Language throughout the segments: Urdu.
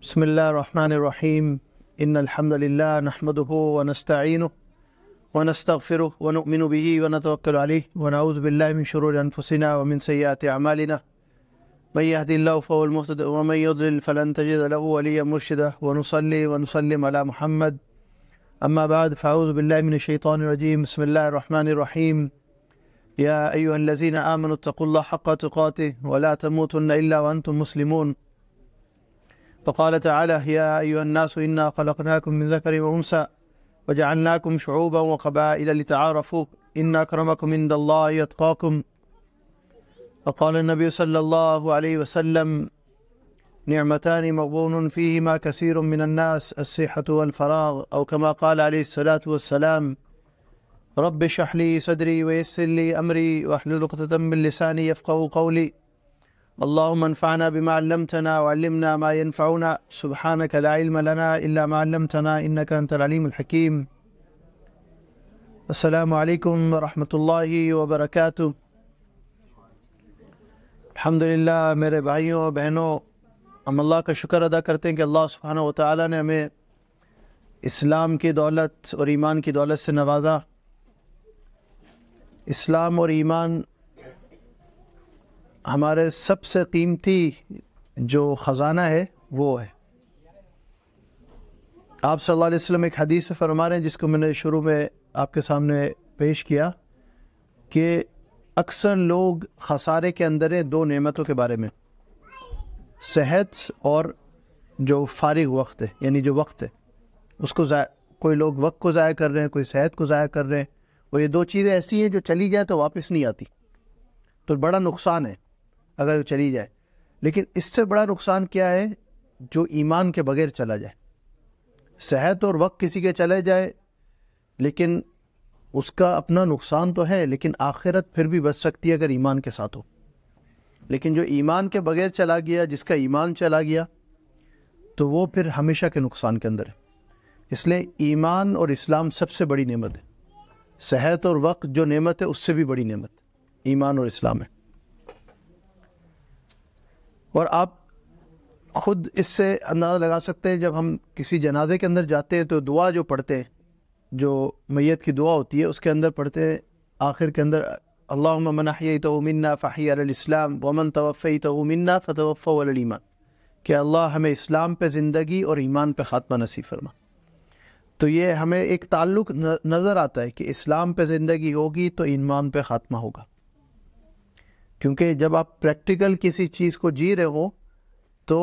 بسم الله الرحمن الرحيم إن الحمد لله نحمده ونستعينه ونستغفره ونؤمن به ونتوكل عليه ونعوذ بالله من شرور أنفسنا ومن سيئات أعمالنا من يهدي الله فهو المهتد ومن يضلل فلن تجد له وليا مرشدا ونصلي ونسلم على محمد أما بعد فأعوذ بالله من الشيطان الرجيم بسم الله الرحمن الرحيم يا أيها الذين آمنوا اتقوا الله حق تقاته ولا تموتن إلا وأنتم مسلمون فقال تعالى يا أيها الناس إنا خلقناكم من ذكر وأنثى وجعلناكم شعوبا وقبائل لتعارفوا إن أكرمكم عند الله أتقاكم وقال النبي صلى الله عليه وسلم نعمتان مغبون فيهما كثير من الناس الصحة والفراغ أو كما قال عليه الصلاة والسلام رب اشرح لي صدري ويسر لي أمري واحلل عقدة من لساني يفقهوا قولي اللهم انفعنا بما علمتنا وعلمنا ما ينفعنا سبحانك لا علم لنا إلا ما علمتنا إنك أنت العليم الحكيم السلام علیکم ورحمۃ اللہ وبرکاتہ۔ الحمدللہ میرے بھائیوں اور بہنوں، ہم اللہ کا شکر ادا کرتے ہیں کہ اللہ سبحانہ و تعالیٰ نے ہمیں اسلام کی دولت اور ایمان کی دولت سے نوازا۔ اسلام اور ایمان ہمارے سب سے قیمتی جو خزانہ ہے وہ ہے۔ آپ صلی اللہ علیہ وسلم ایک حدیث سے فرما رہے ہیں جس کو میں نے شروع میں آپ کے سامنے پیش کیا کہ اکثر لوگ خسارے کے اندر ہیں دو نعمتوں کے بارے میں، صحت اور جو فارغ وقت ہے، یعنی جو وقت ہے اس کو کوئی لوگ وقت کو ضائع کر رہے ہیں، کوئی صحت کو ضائع کر رہے ہیں، اور یہ دو چیزیں ایسی ہیں جو چلی جائیں تو واپس نہیں آتی، تو بڑا نقصان ہے اگر وہ چلی جائے۔ لیکن اس سے بڑا نقصان کیا ہے جو ایمان کے بغیر چلا جائے۔ صحت اور وقت کسی کے چلے جائے لیکن اس کا اپنا نقصان تو ہے، لیکن آخرت پھر بھی بچ سکتی ہے اگر ایمان کے ساتھ ہو۔ لیکن جو ایمان کے بغیر چلا گیا، جس کا ایمان چلا گیا، تو وہ پھر ہمیشہ کے نقصان کے اندر ہے۔ اس لیے ایمان اور اسلام سب سے بڑی نعمت ہے۔ صحت اور وقت جو نعمت ہے اس سے بھی بڑی نعمت ایمان اور اسلام ہے۔ اور آپ خود اس سے اندازہ لگا سکتے ہیں، جب ہم کسی جنازے کے اندر جاتے ہیں تو دعا جو پڑھتے ہیں، جو میت کی دعا ہوتی ہے، اس کے اندر پڑھتے ہیں آخر کے اندر اللہم من احییتہ منا فاحی علی الاسلام ومن توفیتہ منا فتوفہ علی الایمان، کہ اللہ ہمیں اسلام پہ زندگی اور ایمان پہ خاتمہ نصیب فرما۔ تو یہ ہمیں ایک تعلق نظر آتا ہے کہ اسلام پہ زندگی ہوگی تو ایمان پہ خاتمہ ہوگا، کیونکہ جب آپ پریکٹیکل کسی چیز کو جی رہے ہو تو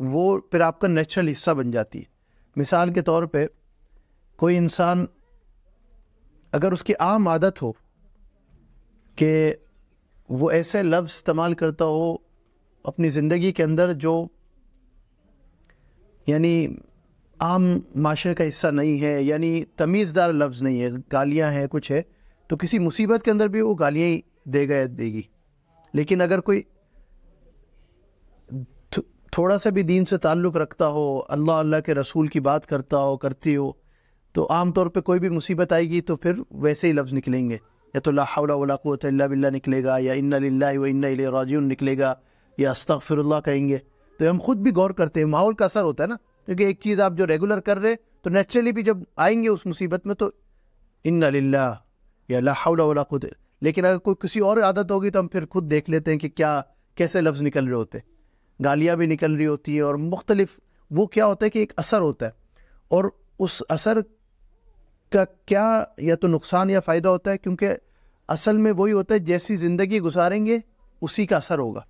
وہ پھر آپ کا نیچرل حصہ بن جاتی ہے۔ مثال کے طور پہ کوئی انسان اگر اس کی عام عادت ہو کہ وہ ایسے لفظ استعمال کرتا ہو اپنی زندگی کے اندر جو یعنی عام معاشرے کا حصہ نہیں ہے، یعنی تمیزدار لفظ نہیں ہے، گالیاں ہیں، کچھ ہے، تو کسی مصیبت کے اندر بھی وہ گالیاں ہی دے گی۔ لیکن اگر کوئی تھوڑا سا بھی دین سے تعلق رکھتا ہو، اللہ کے رسول کی بات کرتا ہو، کرتی ہو، تو عام طور پہ کوئی بھی مصیبت آئے گی تو پھر ویسے ہی لفظ نکلیں گے، یا تو لا حول ولا قوت الا باللہ نکلے گا، یا انا للہ و انا الیہ راجعون نکلے گا، یا استغفر اللہ کہیں گے۔ تو ہم خود بھی غور کرتے ہیں، ماحول کا اثر ہوتا ہے نا، کیونکہ ایک چیز آپ جو ریگولر کر رہے تو نیچرلی بھی جب آئیں گے اس مصیبت میں تو انا للہ یا لا حول ولا قوت۔ لیکن اگر کوئی کسی اور عادت ہوگی تو ہم پھر خود دیکھ لیتے ہیں کہ کیسے لفظ نکل رہے ہوتے، گالیاں بھی نکل رہی ہوتی ہیں، اور مختلف وہ کیا ہوتا ہے کہ ایک اثر ہوتا ہے، اور اس اثر کا کیا یا تو نقصان یا فائدہ ہوتا ہے، کیونکہ اصل میں وہی ہوتا ہے جیسی زندگی گزاریں گے اسی کا اثر ہوگا۔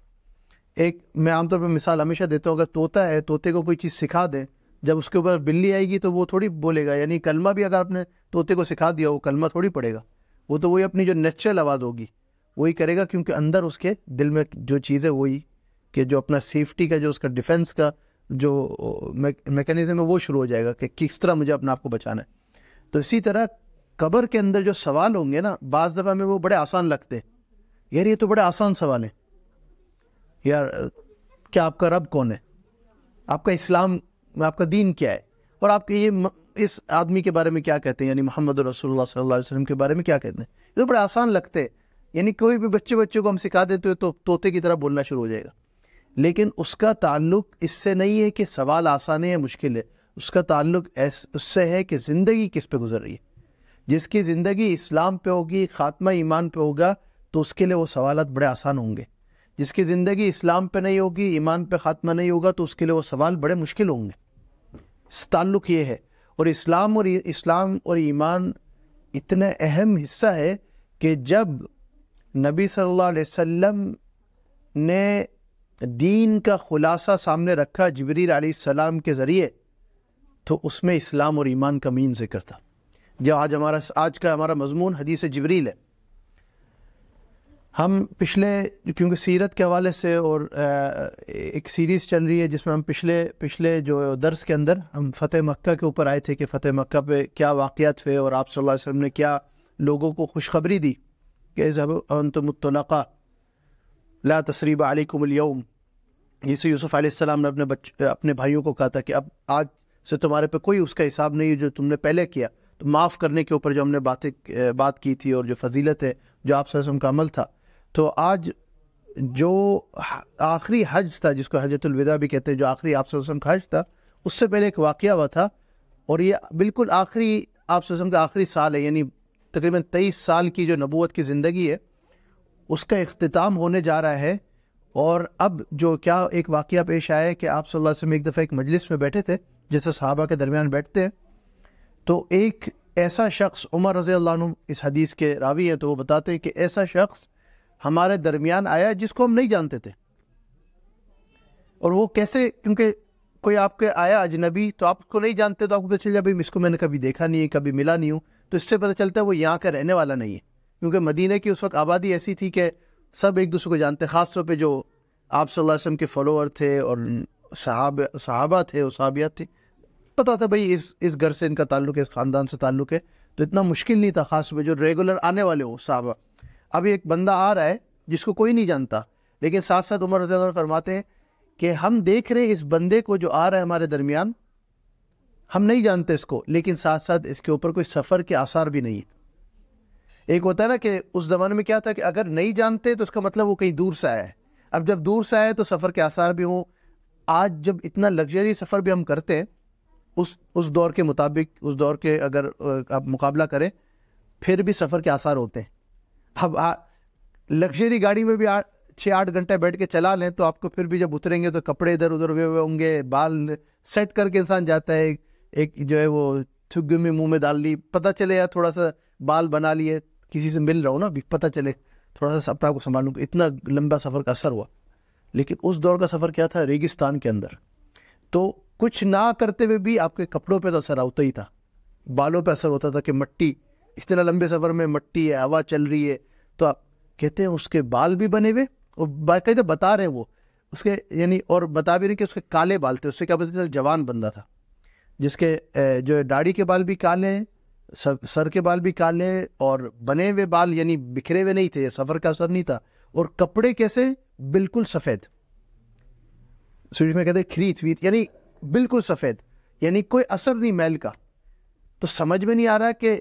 ایک میں عام طور پہ مثال ہمیشہ دیتا ہوں، اگر طوطا ہے، طوطے کو کوئی چیز سکھا دیں، جب اس کے اوپر بلی آئے گی تو وہ تھوڑی بولے گا، یعنی کلمہ بھی اگر آپ نے طوطے کو سکھا دیا وہ کلمہ تھوڑی پڑے گا، وہ تو وہی اپنی جو نیچرل آواز ہوگی وہی کرے گا، کیونکہ اندر اس کے دل میں جو چیز ہے وہی کہ جو اپنا سیفٹی کا جو اس کا ڈیفنس کا جو میکینزم ہے وہ شروع ہو جائے گا کہ کس طرح مجھے اپنا آپ کو بچانا ہے۔ تو اسی طرح قبر کے اندر جو سوال ہوں گے نا، بعض دفعہ میں وہ بڑے آسان لگتے ہیں، یار یہ تو بڑے آسان سوال ہیں، یار کیا آپ کا رب کون ہے، آپ کا اسلام، آپ کا دین کیا ہے، اور آپ کے یہ اس آدمی کے بارے میں کیا کہتے ہیں، یعنی محمد رسول اللہ صلی اللہ علیہ وسلم کے بارے میں کیا کہتے ہیں، یہ تو بڑے آسان لگتے ہیں۔ یعنی کوئی بھی بچے کو ہم سکھا دیتے ہو تو طوطے کی طرح بولنا شروع ہو جائے گا۔ لیکن اس کا تعلق اس سے نہیں ہے کہ سوال آسان ہے یا مشکل ہے، اس کا تعلق اس سے ہے کہ زندگی کس پہ گزر رہی ہے۔ جس کی زندگی اسلام پہ ہوگی، خاتمہ ایمان پہ ہوگا، تو اس کے لیے وہ سوالات بڑے آسان ہوں گے۔ جس کی زندگی اسلام پہ نہیں ہوگی، ایمان پہ خاتمہ نہیں ہوگا، تو اس کے لیے وہ سوال بڑے مشکل ہوں گے۔ تعلق یہ ہے۔ اور اسلام اور ایمان اتنا اہم حصہ ہے کہ جب نبی صلی اللہ علیہ وسلم نے دین کا خلاصہ سامنے رکھا جبریل علیہ السلام کے ذریعے، تو اس میں اسلام اور ایمان کا مین ذکر تھا۔ جو آج کا ہمارا مضمون حدیث جبریل ہے۔ ہم کیونکہ سیرت کے حوالے سے اور ایک سیریز چل رہی ہے جس میں ہم پچھلے جو درس کے اندر ہم فتح مکہ کے اوپر آئے تھے کہ فتح مکہ پہ کیا واقعات ہوئے، اور آپ صلی اللہ علیہ وسلم نے کیا لوگوں کو خوشخبری دی کہ اذهبوا انتم الطلقاء لا تثریب علیکم اليوم۔ جسے یوسف علیہ السلام نے اپنے بھائیوں کو کہا تھا کہ اب آج سے تمہارے پہ کوئی اس کا حساب نہیں ہے جو تم نے پہلے کیا، تو معاف کرنے کے اوپر جو ہم نے بات کی تھی، اور جو فضیلت ہے جو آپ صلی اللہ علیہ وسلم کا عمل تھا۔ تو آج جو آخری حج تھا، جس کو حجۃ الوداع بھی کہتے ہیں، جو آخری آپ صلی اللہ علیہ وسلم کا حج تھا، اس سے پہلے ایک واقعہ ہوا تھا، اور یہ بالکل آخری آپ صلی اللہ علیہ وسلم کا آخری سال ہے، یعنی تقریباً 23 سال کی جو نبوت کی زندگی ہے اس کا اختتام ہونے جا رہا ہے۔ اور اب جو کیا ایک واقعہ پیش آیا ہے کہ آپ صلی اللہ علیہ وسلم ایک دفعہ ایک مجلس میں بیٹھے تھے، جیسے صحابہ کے درمیان بیٹھتے ہیں، تو ایک ایسا شخص، عمر رضی اللہ عنہ اس حدیث کے راوی ہیں، تو وہ بتاتے ہیں کہ ایسا شخص ہمارے درمیان آیا جس کو ہم نہیں جانتے تھے۔ اور وہ کیسے؟ کیونکہ کوئی آپ کے آیا اجنبی، تو آپ کو نہیں جانتے، تو آپ کو پتہ چل جائے بھائی اس کو میں نے کبھی دیکھا نہیں ہے، کبھی ملا نہیں ہوں، تو اس سے پتہ چلتا ہے وہ یہاں کا رہنے والا نہیں ہے۔ کیونکہ مدینہ کی اس وقت آبادی ایسی تھی کہ سب ایک دوسرے کو جانتے، خاص طور پہ جو آپ صلی اللہ علیہ وسلم کے فالوور تھے اور صحابہ تھے اور صحابیات تھے، پتہ تھا بھائی اس گھر سے ان کا تعلق ہے، اس خاندان سے تعلق ہے، تو اتنا مشکل نہیں تھا، خاص طور پہ جو ریگولر آنے والے ہو صحابہ۔ اب ایک بندہ آ رہا ہے جس کو کوئی نہیں جانتا، لیکن ساتھ ساتھ عمر رضی اللہ عنہ فرماتے ہیں کہ ہم دیکھ رہے ہیں اس بندے کو جو آ رہا ہے ہمارے درمیان، ہم نہیں جانتے اس کو، لیکن ساتھ ساتھ اس کے اوپر کوئی سفر کے آثار بھی نہیں ہے۔ ایک ہوتا ہے نا کہ اس زمانے میں کیا تھا کہ اگر نہیں جانتے تو اس کا مطلب وہ کہیں دور سے آیا ہے، اب جب دور سے آیا ہے تو سفر کے آثار بھی ہوں۔ آج جب اتنا لگژری سفر بھی ہم کرتے ہیں اس دور کے مطابق، اس دور کے اگر آپ مقابلہ کریں، پھر بھی سفر کے آثار ہوتے ہیں۔ اب لگژری گاڑی میں بھی 6-8 گھنٹے بیٹھ کے چلا لیں تو آپ کو پھر بھی جب اتریں گے تو کپڑے ادھر ادھر ہوئے ہوں گے، بال سیٹ کر کے انسان جاتا ہے، ایک جو ہے وہ چھگے میں منہ میں ڈال لی، پتہ چلے یا تھوڑا سا بال بنا لیے، کسی سے مل رہا ہوں نا، پتہ چلے تھوڑا سا اپنا کو سنبھالوں، اتنا لمبا سفر کا اثر ہوا۔ لیکن اس دور کا سفر کیا تھا؟ ریگستان کے اندر، تو کچھ نہ کرتے ہوئے بھی آپ کے کپڑوں پہ تو اثر ہوتا ہی تھا، بالوں پہ اثر ہوتا تھا کہ مٹی، اتنا لمبے سفر میں مٹی ہے، ہوا چل رہی ہے، تو آپ کہتے ہیں اس کے بال بھی بنے ہوئے، اور باقاعدہ بتا رہے ہیں وہ اس کے، یعنی اور بتا بھی رہے کہ اس کے کالے بال تھے، اس سے کیا پتہ چلا جوان بندہ تھا، جس کے جو داڑھی کے بال بھی کالے ہیں، سر کے بال بھی کالے، اور بنے ہوئے بال یعنی بکھرے ہوئے نہیں تھے، سفر کا اثر نہیں تھا، اور کپڑے کیسے؟ بالکل سفید، سوچ میں کہتے ہیں کھریت ویت، یعنی بالکل سفید، یعنی کوئی اثر نہیں میل کا۔ تو سمجھ میں نہیں آ رہا کہ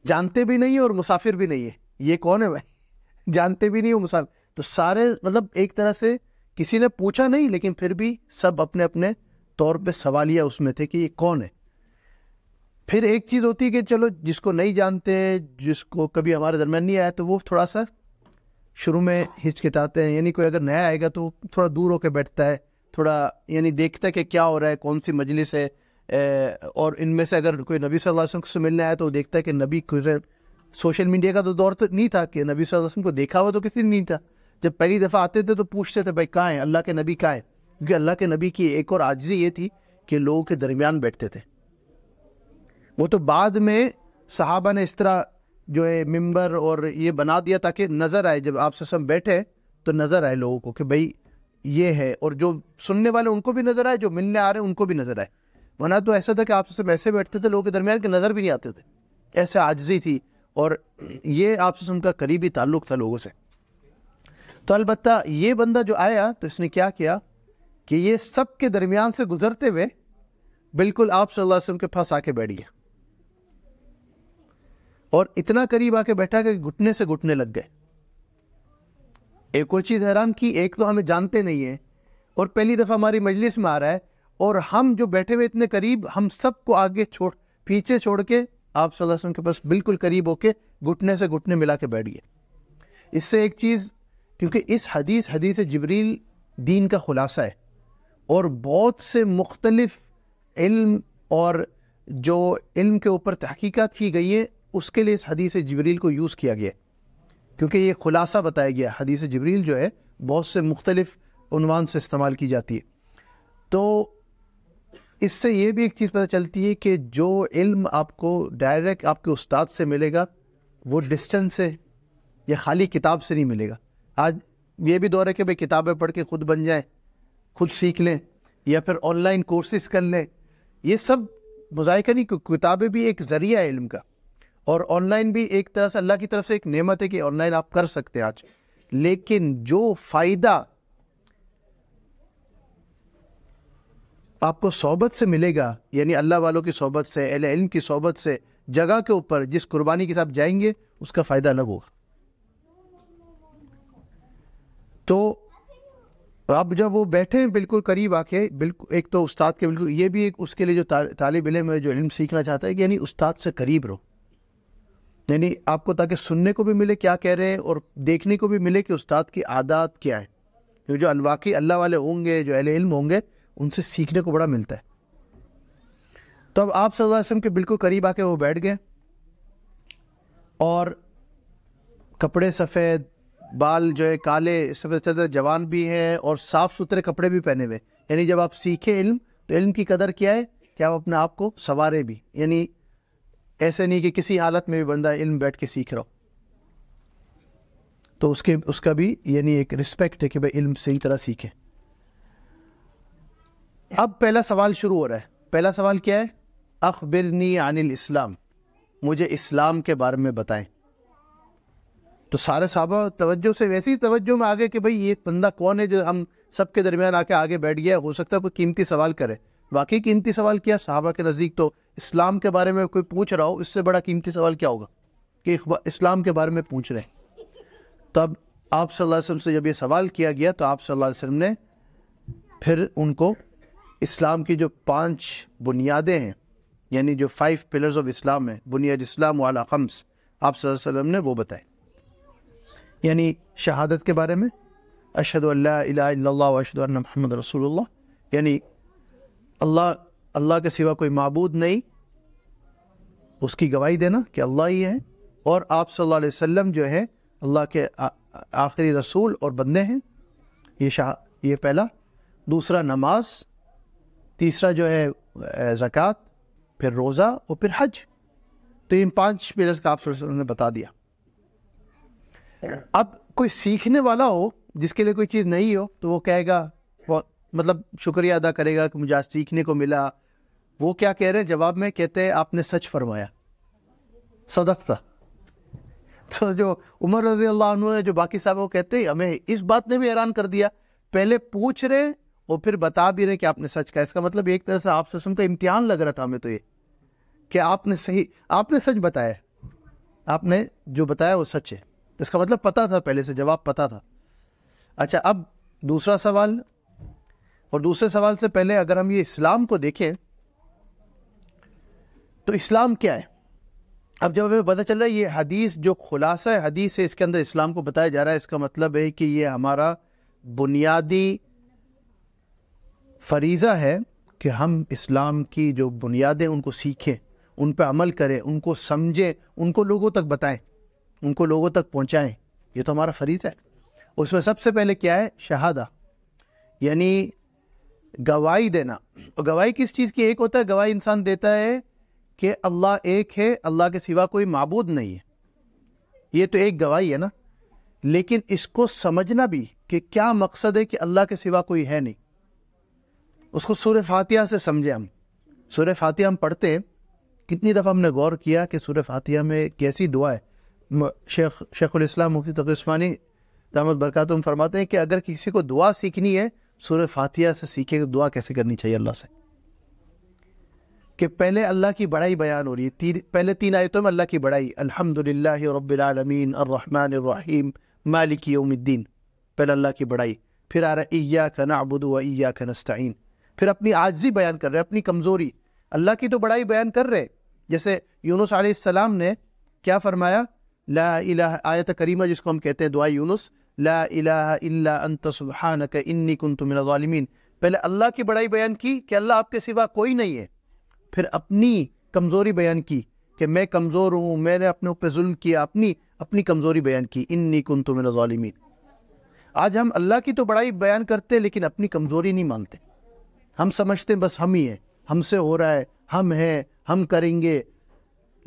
جانتے بھی نہیں اور مسافر بھی نہیں ہے، یہ کون ہے بھائی؟ جانتے بھی نہیں ہو مسافر، تو سارے مطلب ایک طرح سے کسی نے پوچھا نہیں، لیکن پھر بھی سب اپنے اپنے طور پہ سوالیہ اس میں تھے کہ یہ کون ہے۔ پھر ایک چیز ہوتی ہے کہ چلو جس کو نہیں جانتے، جس کو کبھی ہمارے درمیان نہیں آیا، تو وہ تھوڑا سا شروع میں ہچکچاتے ہیں، یعنی کوئی اگر نیا آئے گا تو تھوڑا دور ہو کے بیٹھتا ہے، تھوڑا یعنی دیکھتا ہے کہ کیا ہو رہا ہے، کون سی مجلس ہے، اور ان میں سے اگر کوئی نبی صلی اللہ علیہ وسلم سے ملنے آیا تو وہ دیکھتا ہے کہ نبی، سوشل میڈیا کا تو دور تو نہیں تھا کہ نبی صلی اللہ علیہ وسلم کو دیکھا ہوا تو کسی نے نہیں تھا، جب پہلی دفعہ آتے تھے تو پوچھتے تھے بھائی کہاں ہیں اللہ کے نبی، کہاں ہیں؟ کیونکہ اللہ کے نبی کی ایک اور عاجزی یہ تھی کہ لوگوں کے درمیان بیٹھتے تھے۔ وہ تو بعد میں صحابہ نے اس طرح جو ہے ممبر اور یہ بنا دیا تاکہ نظر آئے، جب آپ سے بیٹھے تو نظر آئے لوگوں کو کہ بھائی یہ ہے، اور جو سننے والے ان کو بھی نظر آئے، جو ملنے آ رہے ہیں ان کو بھی نظر آئے، ورنہ تو ایسا تھا کہ آپ سے ایسے بیٹھتے تھے لوگوں کے درمیان کہ نظر بھی نہیں آتے تھے، ایسے عاجزی تھی، اور یہ آپ سے ان کا قریبی تعلق تھا لوگوں سے۔ تو البتہ یہ بندہ جو آیا تو اس نے کیا کیا کہ یہ سب کے درمیان سے گزرتے ہوئے بالکل آپ صلی اللہ علیہ وسلم کے پاس آ کے بیٹھ گیا، اور اتنا قریب آ کے بیٹھا کہ گھٹنے سے گھٹنے لگ گئے، ایک اور چیز حیران کی، ایک تو ہمیں جانتے نہیں ہیں اور پہلی دفعہ ہماری مجلس میں آ رہا ہے، اور ہم جو بیٹھے ہوئے اتنے قریب، ہم سب کو آگے پیچھے چھوڑ کے آپ صلی اللہ علیہ وسلم کے پاس بالکل قریب ہو کے گھٹنے سے گھٹنے ملا کے بیٹھ گئے۔ اس سے ایک چیز، کیونکہ اس حدیث جبریل دین کا خلاصہ ہے، اور بہت سے مختلف علم اور جو علم کے اوپر تحقیقات کی گئی ہے اس کے لیے اس حدیث جبریل کو یوز کیا گیا ہے، کیونکہ یہ خلاصہ بتایا گیا۔ حدیث جبریل جو ہے بہت سے مختلف عنوان سے استعمال کی جاتی ہے۔ تو اس سے یہ بھی ایک چیز پتہ چلتی ہے کہ جو علم آپ کو ڈائریکٹ آپ کے استاد سے ملے گا وہ ڈسٹنس سے یا خالی کتاب سے نہیں ملے گا۔ آج یہ بھی دور ہے کہ بھئی کتابیں پڑھ کے خود بن جائیں، خود سیکھ لیں، یا پھر آن لائن کورسز کر لیں۔ یہ سب مذائقہ نہیں، کتابیں بھی ایک ذریعہ ہے علم کا، اور آن لائن بھی ایک طرح سے اللہ کی طرف سے ایک نعمت ہے کہ آن لائن آپ کر سکتے ہیں آج، لیکن جو فائدہ آپ کو صحبت سے ملے گا، یعنی اللہ والوں کی صحبت سے، اہل علم کی صحبت سے، جگہ کے اوپر جس قربانی کے ساتھ جائیں گے اس کا فائدہ الگ ہوگا۔ تو آپ جب وہ بیٹھے بالکل قریب آ کے، بالکل ایک تو استاد کے بالکل، یہ بھی ایک اس کے لیے جو طالب علم ہے جو علم سیکھنا چاہتا ہے کہ یعنی استاد سے قریب رہو، یعنی آپ کو تاکہ سننے کو بھی ملے کیا کہہ رہے ہیں، اور دیکھنے کو بھی ملے کہ استاد کی عادات کیا ہے۔ جو الواقعی اللہ والے ہوں گے، جو اہل علم ہوں گے، ان سے سیکھنے کو بڑا ملتا ہے۔ تو اب آپ صلی اللہ علیہ وسلم کے بالکل قریب آ کے وہ بیٹھ گئے، اور کپڑے سفید، بال جو ہے کالے، سفید سفید، جوان بھی ہیں اور صاف ستھرے کپڑے بھی پہنے ہوئے، یعنی جب آپ سیکھیں علم تو علم کی قدر کیا ہے کہ آپ اپنے آپ کو سنوارے بھی، یعنی ایسے نہیں کہ کسی حالت میں بھی بندہ علم بیٹھ کے سیکھ رہا ہو، تو اس کا بھی یعنی ایک رسپیکٹ ہے کہ بھائی علم صحیح طرح سیکھیں۔ اب پہلا سوال شروع ہو رہا ہے۔ پہلا سوال کیا ہے؟ اخبرنی عن الاسلام، مجھے اسلام کے بارے میں بتائیں۔ تو سارے صحابہ توجہ سے ویسی توجہ میں آگے کہ بھئی یہ بندہ کون ہے جو ہم سب کے درمیان آ کے آگے بیٹھ گیا، ہو سکتا ہے کوئی قیمتی سوال کرے۔ واقعی قیمتی سوال کیا صحابہ کے نزدیک؟ تو اسلام کے بارے میں کوئی پوچھ رہا ہو، اس سے بڑا قیمتی سوال کیا ہوگا کہ اسلام کے بارے میں پوچھ رہے ہیں۔ تو اب آپ صلی اللہ علیہ وسلم سے جب یہ سوال کیا گیا تو آپ صلی اللہ علیہ وسلم نے پھر ان کو اسلام کی جو 5 بنیادیں ہیں، یعنی جو 5 پلرز آف اسلام ہیں، بنیاد اسلام علی خمس، آپ صلی اللہ علیہ وسلم نے وہ بتائے، یعنی شہادت کے بارے میں، اشہد ان لا الہ الا اللہ واشہد ان محمد رسول اللہ، یعنی اللہ کے سوا کوئی معبود نہیں، اس کی گواہی دینا کہ اللہ ہی ہے، اور آپ صلی اللہ علیہ وسلم جو ہے اللہ کے آخری رسول اور بندے ہیں، یہ پہلا۔ دوسرا نماز، تیسرا جو ہے زکوٰۃ، پھر روزہ اور پھر حج۔ تو ان 5 پلرز کا آپ صلی اللہ علیہ وسلم نے بتا دیا۔ اب کوئی سیکھنے والا ہو جس کے لیے کوئی چیز نہیں ہو تو وہ کہے گا، مطلب شکریہ ادا کرے گا کہ مجھے آج سیکھنے کو ملا۔ وہ کیا کہہ رہے ہیں جواب میں؟ کہتے ہیں آپ نے سچ فرمایا، صدقتا۔ تو جو عمر رضی اللہ عنہ ہے، جو باقی صاحب، وہ کہتے ہیں ہمیں اس بات نے بھی حیران کر دیا، پہلے پوچھ رہے اور پھر بتا بھی رہے کہ آپ نے سچ کہا۔ اس کا مطلب ایک طرح سے آپ سے کا امتحان لگ رہا تھا ہمیں تو یہ کہ آپ نے سچ بتایا، آپ نے جو بتایا وہ سچ ہے۔ اس کا مطلب پتہ تھا، پہلے سے جواب پتہ تھا۔ اچھا، اب دوسرا سوال، اور دوسرے سوال سے پہلے اگر ہم یہ اسلام کو دیکھیں تو اسلام کیا ہے؟ اب جب ہمیں پتہ چل رہا ہے یہ حدیث جو خلاصہ حدیث ہے، اس کے اندر اسلام کو بتایا جا رہا ہے، اس کا مطلب ہے کہ یہ ہمارا بنیادی فریضہ ہے کہ ہم اسلام کی جو بنیادیں ان کو سیکھیں، ان پہ عمل کریں، ان کو سمجھیں، ان کو لوگوں تک بتائیں، ان کو لوگوں تک پہنچائیں۔ یہ تو ہمارا فریضہ ہے۔ اس میں سب سے پہلے کیا ہے؟ شہادہ، یعنی گواہی دینا۔ اور گواہی کس چیز کی؟ ایک ہوتا ہے گواہی انسان دیتا ہے کہ اللہ ایک ہے، اللہ کے سوا کوئی معبود نہیں ہے، یہ تو ایک گواہی ہے نا۔ لیکن اس کو سمجھنا بھی کہ کیا مقصد ہے کہ اللہ کے سوا کوئی ہے نہیں، اس کو سورہ فاتحہ سے سمجھیں۔ ہم سورہ فاتحہ ہم پڑھتے ہیں، کتنی دفعہ ہم نے غور کیا کہ سورہ فاتحہ میں کیسی دعا ہے۔ شیخ الاسلام مفتی تقی عثمانی دامت برکاتہم فرماتے ہیں کہ اگر کسی کو دعا سیکھنی ہے سورہ فاتحہ سے سیکھے کہ دعا کیسے کرنی چاہیے اللہ سے، کہ پہلے اللہ کی بڑائی بیان ہو رہی ہے، پہلے 3 آیتوں میں اللہ کی بڑائی، الحمدللہ رب العالمین الرحمن الرحیم مالک یوم الدین، پہلے اللہ کی بڑائی، پھر آ رہا ہے ایاک نعبد و ایاک نستعین، پھر اپنی عاجزی بیان کر رہے، اپنی کمزوری، اللہ کی تو بڑائی بیان کر رہے، جیسے یونس علیہ السلام نے کیا فرمایا، لا الہ، آیت کریمہ جس کو ہم کہتے ہیں دعا یونس، لا الہ الا انت سبحانک انی کنت من الظالمین، پہلے اللہ کی بڑائی بیان کی کہ اللہ آپ کے سوا کوئی نہیں ہے، پھر اپنی کمزوری بیان کی کہ میں کمزور ہوں، میں نے اپنے اوپر ظلم کیا، اپنی کمزوری بیان کی، انی کنت من الظالمین۔ آج ہم اللہ کی تو بڑائی بیان کرتے لیکن اپنی کمزوری نہیں مانتے، ہم سمجھتے ہیں بس ہم ہی ہیں، ہم سے ہو رہا ہے، ہم ہیں، ہم کریں گے،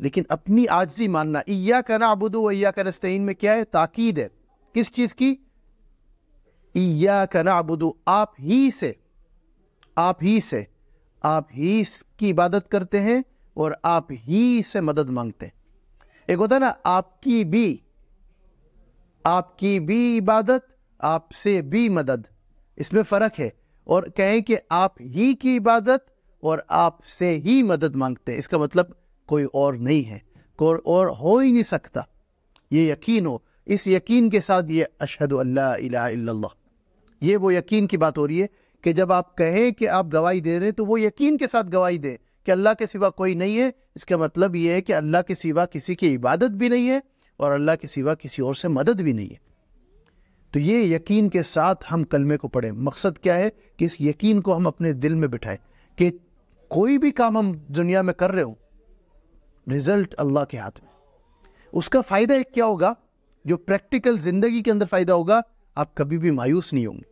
لیکن اپنی عاجزی ماننا۔ ایاک نعبد و ایاک نستعین میں کیا ہے؟ تاکید ہے، کس چیز کی؟ ایاک نعبد، آپ ہی کی عبادت کرتے ہیں اور آپ ہی سے مدد مانگتے ہیں۔ ایک ہوتا ہے نا آپ کی بھی عبادت، آپ سے بھی مدد، اس میں فرق ہے، اور کہیں کہ آپ ہی کی عبادت اور آپ سے ہی مدد مانگتے ہیں، اس کا مطلب کوئی اور نہیں ہے، کوئی اور ہو ہی نہیں سکتا، یہ یقین ہو، اس یقین کے ساتھ یہ اشہد ان لا الہ الا اللہ، یہ وہ یقین کی بات ہو رہی ہے کہ جب آپ کہیں کہ آپ گواہی دے رہے ہیں تو وہ یقین کے ساتھ گواہی دیں کہ اللہ کے سوا کوئی نہیں ہے، اس کا مطلب یہ ہے کہ اللہ کے سوا کسی کی عبادت بھی نہیں ہے اور اللہ کے سوا کسی اور سے مدد بھی نہیں ہے۔ تو یہ یقین کے ساتھ ہم کلمے کو پڑھیں۔ مقصد کیا ہے کہ اس یقین کو ہم اپنے دل میں بٹھائیں کہ کوئی بھی کام ہم دنیا میں کر رہے ہوں، رزلٹ اللہ کے ہاتھ میں، اس کا فائدہ ایک کیا ہوگا، جو پریکٹیکل زندگی کے اندر فائدہ ہوگا، آپ کبھی بھی مایوس نہیں ہوں گے۔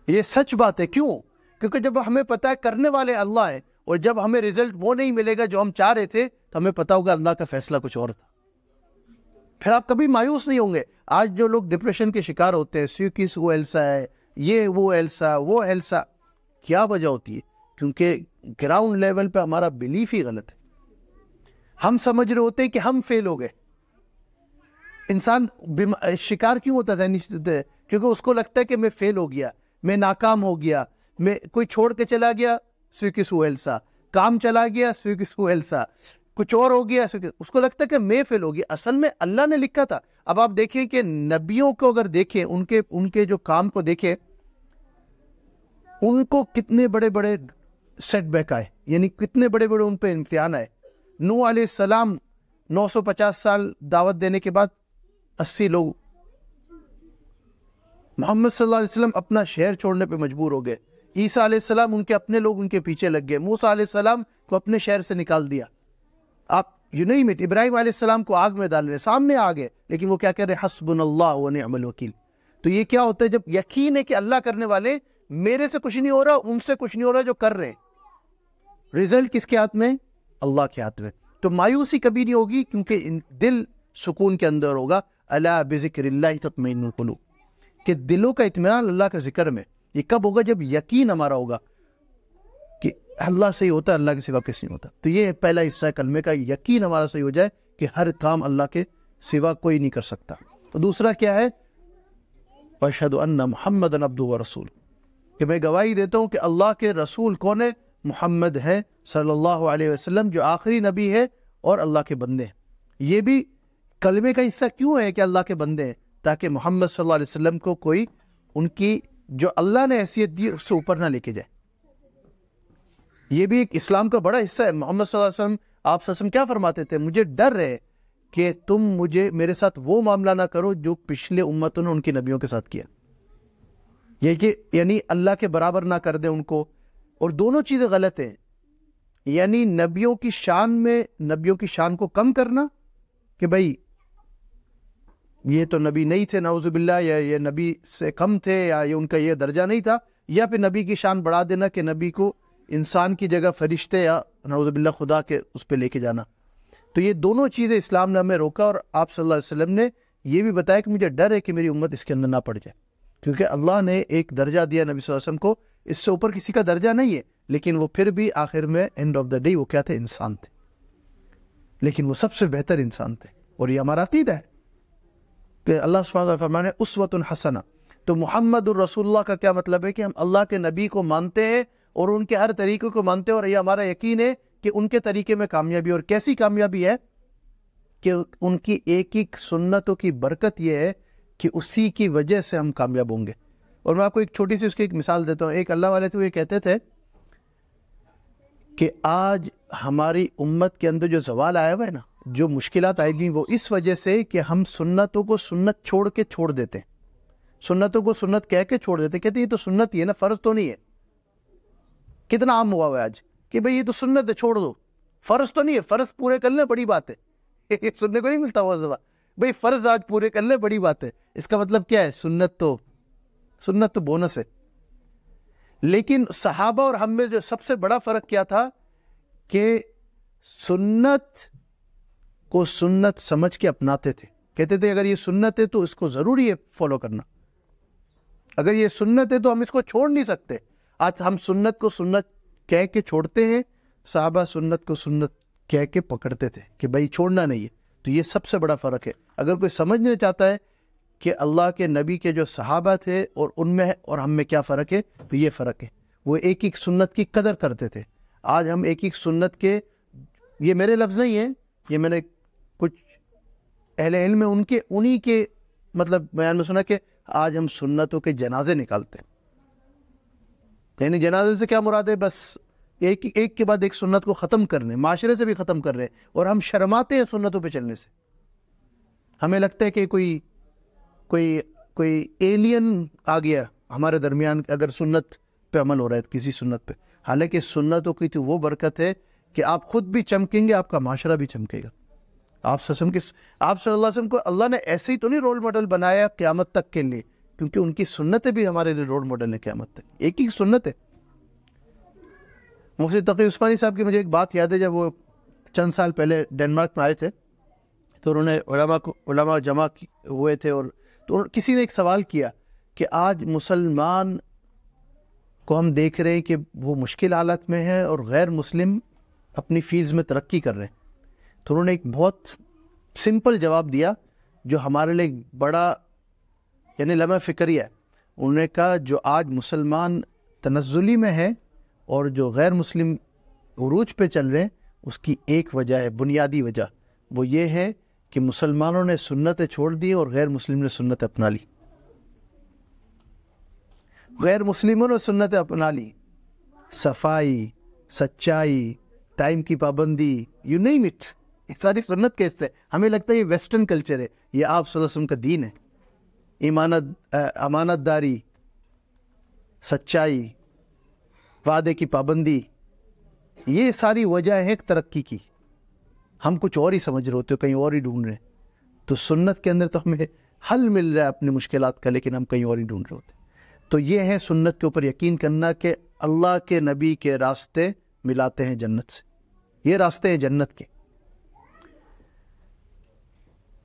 یہ سچ بات ہے، کیوں؟ کیونکہ جب ہمیں پتا ہے کرنے والے اللہ ہیں، اور جب ہمیں رزلٹ وہ نہیں ملے گا جو ہم چاہ رہے تھے تو ہمیں پتا ہوگا اللہ کا فیصلہ کچھ اور تھا، پھر آپ کبھی مایوس نہیں ہوں گے۔ آج جو لوگ ڈپریشن کے شکار ہوتے ہیں، سیوکس وہ ایلسا ہے، یہ وہ ایلسا، وہ ایلسا، کیا وجہ ہوتی ہے؟ کیونکہ گراؤنڈ لیول پہ ہمارا بلیف ہی غلط ہے، ہم سمجھ رہے ہوتے ہیں کہ ہم فیل ہو گئے۔ انسان شکار کیوں ہوتا ہے؟ کیونکہ اس کو لگتا ہے کہ میں فیل ہو گیا، میں ناکام ہو گیا، میں کوئی چھوڑ کے چلا گیا، سیوکس وہ ایلسا، کام چلا گیا، سیوکس وہ ایلسا، کچھ اور ہو گیا، اس کو لگتا ہے کہ میں فیل ہو گیا۔ اصل میں اللہ نے لکھا تھا۔ اب آپ دیکھیں کہ نبیوں کو اگر دیکھیں، ان کے جو کام کو دیکھیں، ان کو کتنے بڑے بڑے سیٹ بیک آئے، یعنی کتنے بڑے بڑے ان پہ امتحان آئے۔ نوح علیہ السلام 950 سال دعوت دینے کے بعد 80 لوگ، محمد صلی اللہ علیہ وسلم اپنا شہر چھوڑنے پہ مجبور ہو گئے، عیسیٰ علیہ السلام ان کے اپنے لوگ ان کے پیچھے لگ گئے، موسیٰ علیہ السلام کو اپنے شہر سے نکال دیا، آپ ابراہیم علیہ السلام کو آگ میں ڈال رہے، سامنے آ گئے، لیکن وہ کیا کہہ رہے؟ حسبنا اللہ و نعم الوکیل۔ تو یہ کیا ہوتا ہے؟ جب یقین ہے کہ اللہ کرنے والے، میرے سے کچھ نہیں ہو رہا، ان سے کچھ نہیں ہو رہا، جو کر رہے ہیں، رزلٹ کس کے ہاتھ میں؟ اللہ کے ہاتھ میں۔ تو مایوسی کبھی نہیں ہوگی، کیونکہ دل سکون کے اندر ہوگا۔ الا بذکر اللہ تطمئن القلوب، کہ دلوں کا اطمینان اللہ کا ذکر میں۔ یہ کب ہوگا؟ جب یقین ہمارا ہوگا کہ اللہ سے ہی ہوتا ہے، اللہ کے سوا کس نہیں ہوتا۔ تو یہ پہلا حصہ ہے کلمے کا، یقین ہمارا صحیح ہو جائے کہ ہر کام اللہ کے سوا کوئی نہیں کر سکتا۔ تو دوسرا کیا ہے؟ وَأَشْهَدُ أَنَّ مُحَمَّدًا عَبْدُهُ وَرَسُولُهُ، کہ میں گواہی دیتا ہوں کہ اللہ کے رسول کون ہے؟ محمد ہے صلی اللہ علیہ وسلم، جو آخری نبی ہے اور اللہ کے بندے ہیں۔ یہ بھی کلمے کا حصہ کیوں ہے کہ اللہ کے بندے ہیں؟ تاکہ محمد صلی اللہ علیہ وسلم کو کوئی ان کی جو اللہ نے حیثیت دی اس سے اوپر نہ لے کے جائے۔ یہ بھی ایک اسلام کا بڑا حصہ ہے۔ محمد صلی اللہ علیہ وسلم، آپ صلی اللہ علیہ وسلم کیا فرماتے تھے؟ مجھے ڈر ہے کہ تم میرے ساتھ وہ معاملہ نہ کرو جو پچھلے امتوں نے ان کے نبیوں کے ساتھ کیا، یہ کہ یعنی اللہ کے برابر نہ کر دیں ان کو، اور دونوں چیزیں غلط ہیں۔ یعنی نبیوں کی شان کو کم کرنا کہ بھائی یہ تو نبی نہیں تھے نعوذ باللہ، یا یہ نبی سے کم تھے، یا یہ ان کا یہ درجہ نہیں تھا، یا پھر نبی کی شان بڑھا دینا کہ نبی کو انسان کی جگہ فرشتے یا نعوذ باللہ خدا کے اس پہ لے کے جانا۔ تو یہ دونوں چیزیں اسلام نے ہمیں روکا، اور آپ صلی اللہ علیہ وسلم نے یہ بھی بتایا کہ مجھے ڈر ہے کہ میری امت اس کے اندر نہ پڑ جائے، کیونکہ اللہ نے ایک درجہ دیا نبی صلی اللہ علیہ وسلم کو، اس سے اوپر کسی کا درجہ نہیں ہے، لیکن وہ پھر بھی آخر میں اینڈ آف دا ڈے وہ کیا تھے؟ انسان تھے، لیکن وہ سب سے بہتر انسان تھے۔ اور یہ ہمارا عقیدہ ہے کہ اللہ سبحانہ وتعالیٰ فرمانے اسوۃ حسنہ۔ تو محمد الرسول اللہ کا کیا مطلب ہے؟ کہ ہم اللہ کے نبی کو مانتے ہیں اور ان کے ہر طریقے کو مانتے ہیں، اور یہ ہمارا یقین ہے کہ ان کے طریقے میں کامیابی، اور کیسی کامیابی ہے کہ ان کی ایک ایک سنتوں کی برکت یہ ہے کہ اسی کی وجہ سے ہم کامیاب ہوں گے. اور میں آپ کو ایک چھوٹی سی اس کی ایک مثال دیتا ہوں. ایک اللہ والے تھے، وہ یہ کہتے تھے کہ آج ہماری امت کے اندر جو زوال آیا ہوا ہے نا، جو مشکلات آئے گی، وہ اس وجہ سے کہ ہم سنتوں کو سنت چھوڑ کے چھوڑ دیتے ہیں، سنتوں کو سنت کہہ کے چھوڑ دیتے. کہتے ہیں یہ تو سنت ہی ہے نا، فرض تو نہیں ہے. کتنا عام ہوا ہوا ہے آج کہ بھئی یہ تو سنت ہے، چھوڑ دو، فرض تو نہیں ہے، فرض پورے کر لیں بڑی بات ہے. یہ سننے کو نہیں ملتا ہوا زبان، بھئی فرض آج پورے کر لیں بڑی بات ہے. اس کا مطلب کیا ہے؟ سنت تو بونس ہے. لیکن صحابہ اور ہم میں جو سب سے بڑا فرق کیا تھا کہ سنت کو سنت سمجھ کے اپناتے تھے. کہتے تھے اگر یہ سنت ہے تو اس کو ضروری ہے فالو کرنا، اگر یہ سنت ہے تو ہم اس کو چھوڑ نہیں سکتے. آج ہم سنت کو سنت کہہ کے چھوڑتے ہیں، صحابہ سنت کو سنت کہہ کے پکڑتے تھے کہ بھائی چھوڑنا نہیں ہے. تو یہ سب سے بڑا فرق ہے. اگر کوئی سمجھنا چاہتا ہے کہ اللہ کے نبی کے جو صحابہ تھے اور ان میں اور ہم میں کیا فرق ہے، تو یہ فرق ہے. وہ ایک ایک سنت کی قدر کرتے تھے. آج ہم ایک ایک سنت کے، یہ میرے لفظ نہیں ہیں، یہ میں نے کچھ اہل علم میں انہی کے مطلب بیان میں سنا کہ آج ہم سنتوں کے جنازے نکالتے ہیں. یعنی جنازے سے کیا مراد ہے؟ بس ایک کے بعد ایک سنت کو ختم کرنے، معاشرے سے بھی ختم کر رہے ہیں. اور ہم شرماتے ہیں سنتوں پہ چلنے سے. ہمیں لگتا ہے کہ کوئی ایلین آ گیا ہمارے درمیان اگر سنت پہ عمل ہو رہا ہے کسی سنت پہ. حالانکہ سنتوں کی تو وہ برکت ہے کہ آپ خود بھی چمکیں گے، آپ کا معاشرہ بھی چمکے گا. آپ صلی اللہ علیہ وسلم کو اللہ نے ایسے ہی تو نہیں رول ماڈل بنایا قیامت تک کے لیے، کیونکہ ان کی سنتیں بھی ہمارے لیے رول ماڈل ہیں قیامت تک. ایک ہی سنت ہے. مفتی تقی عثمانی صاحب کی مجھے ایک بات یاد ہے، جب وہ چند سال پہلے ڈنمارک میں آئے تھے تو انہوں نے علماء جمع ہوئے تھے، اور تو کسی نے ایک سوال کیا کہ آج مسلمان کو ہم دیکھ رہے ہیں کہ وہ مشکل حالت میں ہے اور غیر مسلم اپنی فیلڈز میں ترقی کر رہے ہیں. تو انہوں نے ایک بہت سمپل جواب دیا جو ہمارے لیے بڑا یعنی لمحہ فکری ہے. انہوں نے کہا جو آج مسلمان تنزلی میں ہے اور جو غیر مسلم عروج پہ چل رہے ہیں، اس کی ایک وجہ ہے، بنیادی وجہ، وہ یہ ہے کہ مسلمانوں نے سنتیں چھوڑ دی اور غیر مسلم نے سنت اپنا لی. غیر مسلموں نے سنتیں اپنا لی. صفائی، سچائی، ٹائم کی پابندی، یو نیم اٹ، یہ ساری سنت کے حصے. ہمیں لگتا ہے یہ ویسٹرن کلچر ہے، یہ آپ صلی اللہ علیہ وسلم کا دین ہے. امانت داری، سچائی، وعدے کی پابندی، یہ ساری وجہ ہے ترقی کی. ہم کچھ اور ہی سمجھ رہے ہوتے ہو، کہیں اور ہی ڈھونڈ رہے ہیں. تو سنت کے اندر تو ہمیں حل مل رہا ہے اپنی مشکلات کا، لیکن ہم کہیں اور ہی ڈھونڈ رہے ہوتے ہیں. تو یہ ہے سنت کے اوپر یقین کرنا کہ اللہ کے نبی کے راستے ملاتے ہیں جنت سے. یہ راستے ہیں جنت کے.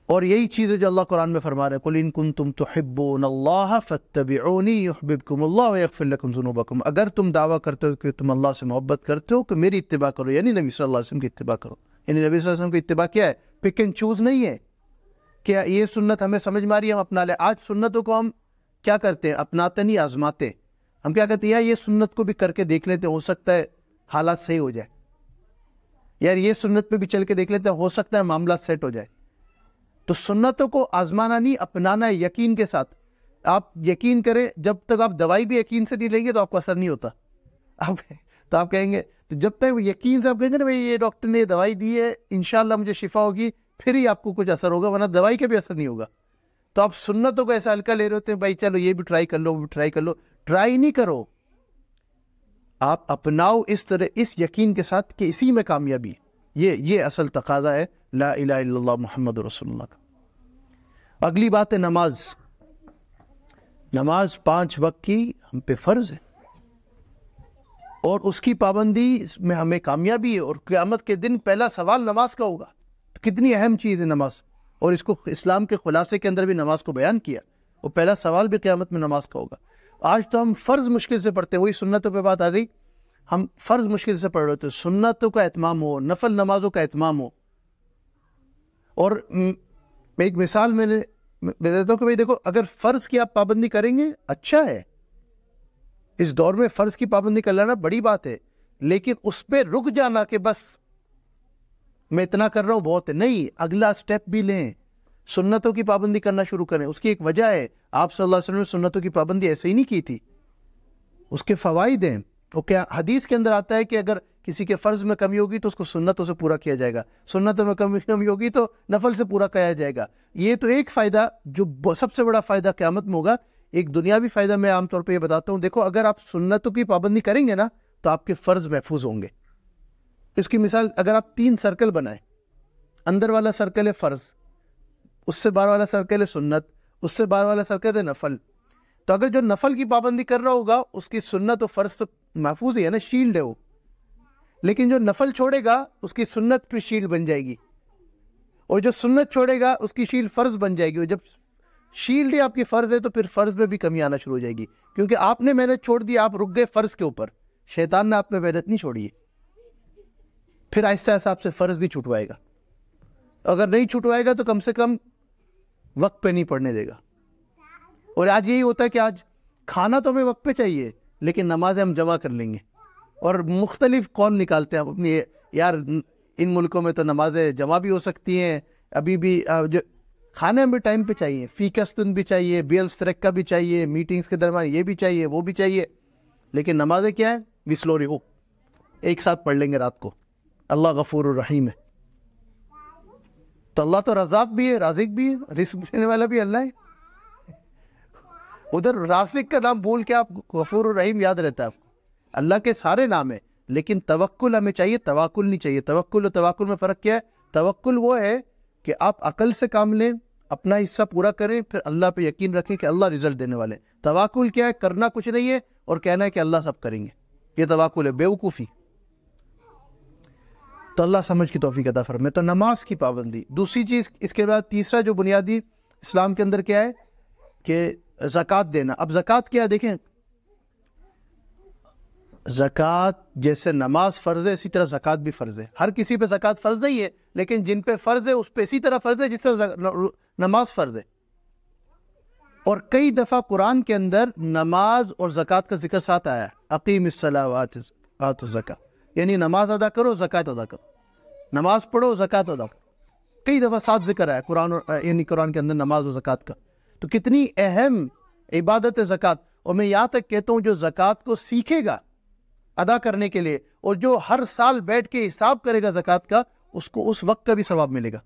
اور یہی چیز ہے جو اللہ قرآن میں فرما رہے ہیں، قُلْ إِن كُنتُمْ تُحِبُّونَ اللَّهَ فَاتَّبِعُونِي يُحْبِبْكُمُ اللَّهُ وَيَغْفِرْ لَكُمْ ذُنُوبَكُمْ. اگر تم دعویٰ کرتے ہو کہ تم اللہ سے محبت کرتے ہو کہ میری اتباع کرو، یعنی نبی صلی اللہ علیہ وسلم کی اتباع کرو. یعنی نبی صلی اللہ علیہ وسلم کی اتباع کیا ہے؟ پک اینڈ چوز نہیں ہے کہ یہ سنت ہمیں سمجھ میں آ رہی ہے ہم اپنا لیں. آج سنتوں کو ہم کیا کرتے ہیں؟ اپناتے نہیں، آزماتے. ہم کیا کہتے ہیں؟ یار یہ سنت کو بھی کر کے دیکھ لیتے ہیں، ہو سکتا ہے حالات صحیح ہو جائے. یار یہ سنت پہ بھی چل کے دیکھ لیتے ہیں، ہو سکتا ہے معاملات سیٹ ہو جائے. تو سنتوں کو آزمانا نہیں، اپنانا ہے یقین کے ساتھ. آپ یقین کریں، جب تک آپ دوائی بھی یقین سے نہیں لیں گے تو آپ کو اثر نہیں ہوتا. تو آپ کہیں گے، تو جب تک یقین سے آپ کہیں گے نا بھائی یہ ڈاکٹر نے دوائی دی ہے، انشاءاللہ مجھے شفا ہوگی، پھر ہی آپ کو کچھ اثر ہوگا، ورنہ دوائی کا بھی اثر نہیں ہوگا. تو آپ سنتوں کو ایسا ہلکا لے رہے ہوتے ہیں، بھائی چلو یہ بھی ٹرائی کر لو، وہ بھی ٹرائی کر لو. ٹرائی نہیں کرو، آپ اپناؤ اس طرح، اس یقین کے ساتھ کہ اسی میں کامیابی ہے. یہ اصل تقاضا ہے لا الہ الا اللہ محمد رسول اللہ کا. اگلی بات ہے نماز. نماز 5 وقت کی ہم پہ فرض ہے اور اس کی پابندی میں ہمیں کامیابی ہے. اور قیامت کے دن پہلا سوال نماز کا ہوگا. کتنی اہم چیز ہے نماز، اور اس کو اسلام کے خلاصے کے اندر بھی نماز کو بیان کیا. وہ پہلا سوال بھی قیامت میں نماز کا ہوگا. آج تو ہم فرض مشکل سے پڑھتے ہیں، وہی سنتوں پہ بات آ گئی، ہم فرض مشکل سے پڑھ رہے ہوتے ہیں. سنتوں کا اہتمام ہو، نفل نمازوں کا اہتمام ہو. اور ایک مثال میں دیتا ہوں کہ بھائی دیکھو، اگر فرض کی آپ پابندی کریں گے اچھا ہے، اس دور میں فرض کی پابندی کر لینا بڑی بات ہے، لیکن اس پہ رک جانا کہ بس میں اتنا کر رہا ہوں بہت ہے، نہیں، اگلا سٹیپ بھی لیں. سنتوں کی پابندی کرنا شروع کریں. اس کی ایک وجہ ہے, آپ صلی اللہ علیہ وسلم نے سنتوں کی پابندی ایسے ہی نہیں کی تھی, اس کے فوائد ہیں. وہ کیا حدیث کے اندر آتا ہے کہ اگر کسی کے فرض میں کمی ہوگی تو اس کو سنتوں سے پورا کیا جائے گا, سنتوں میں کمی ہوگی تو نفل سے پورا کیا جائے گا. یہ تو ایک فائدہ جو سب سے بڑا فائدہ قیامت میں ہوگا. ایک دنیاوی فائدہ میں عام طور پہ یہ بتاتا ہوں, دیکھو اگر آپ سنتوں کی پابندی کریں گے نا تو آپ کے فرض محفوظ ہوں گے. اس کی مثال, اگر آپ 3 سرکل بنائیں, اندر والا سرکل ہے فرض, اس سے باہر والا سرکل ہے سنت, اس سے باہر والا سرکل ہے نفل, تو اگر جو نفل کی پابندی کر رہا ہوگا اس کی سنت و فرض تو محفوظ ہی ہے نا, شیلڈ ہے وہ. لیکن جو نفل چھوڑے گا اس کی سنت پھر شیلڈ بن جائے گی, اور جو سنت چھوڑے گا اس کی شیلڈ فرض بن جائے گی. اور جب شیلڈ ہی آپ کی فرض ہے تو پھر فرض میں بھی کمی آنا شروع ہو جائے گی, کیونکہ آپ نے محنت چھوڑ دی, آپ رک گئے فرض کے اوپر, شیطان نے آپ میں محنت نہیں چھوڑی ہے. پھر آہستہ آہستہ آپ سے فرض بھی چھٹوائے گا, اگر نہیں چھٹوائے گا تو کم سے کم وقت پہ نہیں پڑھنے دے گا. اور آج یہی ہوتا ہے کہ آج کھانا تو ہمیں وقت پہ چاہیے لیکن نمازیں ہم جمع کر لیں گے, اور مختلف قول نکالتے ہیں اپنی, یار ان ملکوں میں تو نمازیں جمع بھی ہو سکتی ہیں, ابھی بھی جو کھانے ہمیں ٹائم پہ چاہیے, فی کستن بھی چاہیے, بیل سٹریک کا بھی چاہیے, میٹنگز کے درمیان یہ بھی چاہیے, وہ بھی چاہیے, لیکن نمازیں کیا ہیں, وسلوری ہو, ایک ساتھ پڑھ لیں گے رات کو. اللہ غفور الرحیم ہے, تو اللہ تو رزاق بھی ہے, رازق بھی ہے, رزق دینے والا بھی اللہ ہے. ادھر رازق کا نام بھول کے آپ غفور الرحیم یاد رہتا ہے آپ کو. اللہ کے سارے نام ہیں لیکن توکل ہمیں چاہیے, تواکل نہیں چاہیے. توکل اور توکل میں فرق کیا ہے؟ توکل وہ ہے کہ آپ عقل سے کام لیں, اپنا حصہ پورا کریں, پھر اللہ پہ یقین رکھیں کہ اللہ رزلٹ دینے والے. تواکل کیا ہے؟ کرنا کچھ نہیں ہے اور کہنا ہے کہ اللہ سب کریں گے, یہ تواکل ہے, بیوقوفی. تو اللہ سمجھ کی توفیق عطا فرمائے. تو نماز کی پابندی. دوسری چیز اس کے بعد تیسرا جو بنیادی اسلام کے اندر کیا ہے کہ زکوٰۃ دینا. اب زکوٰۃ کیا ہے دیکھیں, زکوٰۃ جیسے نماز فرض ہے اسی طرح زکوٰۃ بھی فرض ہے. ہر کسی پہ زکوٰۃ فرض نہیں ہے, لیکن جن پہ فرض ہے اس پہ اسی طرح فرض ہے جس طرح نماز فرض ہے. اور کئی دفعہ قرآن کے اندر نماز اور زکوٰۃ کا ذکر ساتھ آیا ہے. اقیم الصلاۃ وآتوا الزکاۃ, یعنی نماز ادا کرو, زکوٰۃ ادا کرو, نماز پڑھو, زکوٰۃ ادا کرو. کئی دفعہ ساتھ ذکر آیا قرآن, یعنی قرآن کے اندر نماز اور زکوٰۃ کا. تو کتنی اہم عبادت ہے زکوٰۃ. اور میں یہاں تک کہتا ہوں جو زکوٰۃ کو سیکھے گا ادا کرنے کے لیے, اور جو ہر سال بیٹھ کے حساب کرے گا زکوٰۃ کا, اس کو اس وقت کا بھی ثواب ملے گا.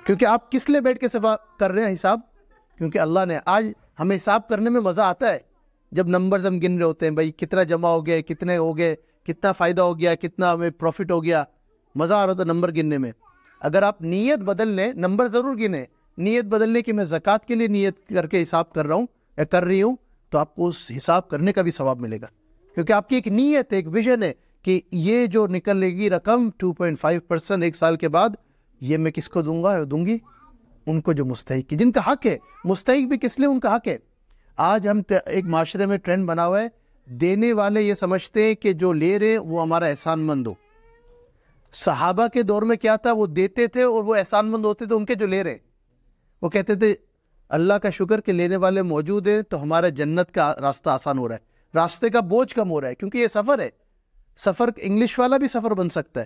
کیونکہ آپ کس لیے بیٹھ کے ثواب کر رہے ہیں حساب؟ کیونکہ اللہ نے. آج ہمیں حساب کرنے میں مزہ آتا ہے جب نمبرز ہم گن رہے ہوتے ہیں, بھائی کتنا جمع ہو گیا, کتنے ہو گئے, کتنا فائدہ ہو گیا, کتنا ہمیں پروفٹ ہو گیا, مزہ آ رہا تھا نمبر گننے میں. اگر آپ نیت بدل لیں, نمبر ضرور گنیں, نیت بدلنے کی میں زکوٰۃ کے لیے نیت کر کے حساب کر رہا ہوں یا کر رہی ہوں, تو آپ کو اس حساب کرنے کا بھی ثواب ملے گا. کیونکہ آپ کی ایک نیت ہے, ایک ویژن ہے کہ یہ جو نکلے گی رقم 2.5% ایک سال کے بعد, یہ میں کس کو دوں گا, دوں گی ان کو جو مستحق کی, جن کا حق ہے. مستحق بھی کس لیے, ان کا حق ہے. آج ہم ایک معاشرے میں ٹرینڈ بنا ہوا ہے, دینے والے یہ سمجھتے ہیں کہ جو لے رہے وہ ہمارا احسان مند ہو. صحابہ کے دور میں کیا تھا, وہ دیتے تھے اور وہ احسان مند ہوتے تھے ان کے جو لے رہے. وہ کہتے تھے اللہ کا شکر کہ لینے والے موجود ہیں تو ہمارا جنت کا راستہ آسان ہو رہا ہے, راستے کا بوجھ کم ہو رہا ہے. کیونکہ یہ سفر ہے, سفر انگلش والا بھی سفر بن سکتا ہے,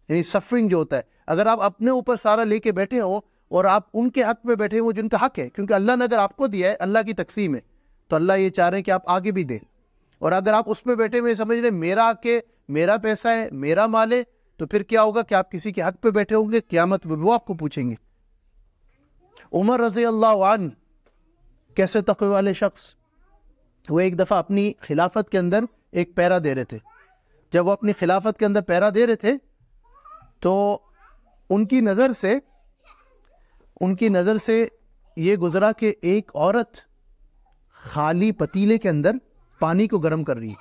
یعنی سفرنگ جو ہوتا ہے. اگر آپ اپنے اوپر سارا لے کے بیٹھے ہوں اور آپ ان کے حق پہ بیٹھے ہوں جن کا حق ہے, کیونکہ اللہ نے اگر آپ کو دیا ہے, اللہ کی تقسیم ہے, تو اللہ یہ چاہ رہے ہیں کہ آپ آگے بھی دیں. اور اگر آپ اس پہ بیٹھے ہوئے سمجھ رہے میرا حق ہے, میرا پیسہ ہے, میرا مال ہے, تو پھر کیا ہوگا کہ آپ کسی کے حق پہ بیٹھے ہوں گے, قیامت میں وہ آپ کو پوچھیں گے. عمر رضی اللہ عنہ کیسے تقوی والے شخص, وہ ایک دفعہ اپنی خلافت کے اندر ایک پیرا دے رہے تھے. جب وہ اپنی خلافت کے اندر پیرا دے رہے تھے تو ان کی نظر سے یہ گزرا کہ ایک عورت خالی پتیلے کے اندر پانی کو گرم کر رہی ہے,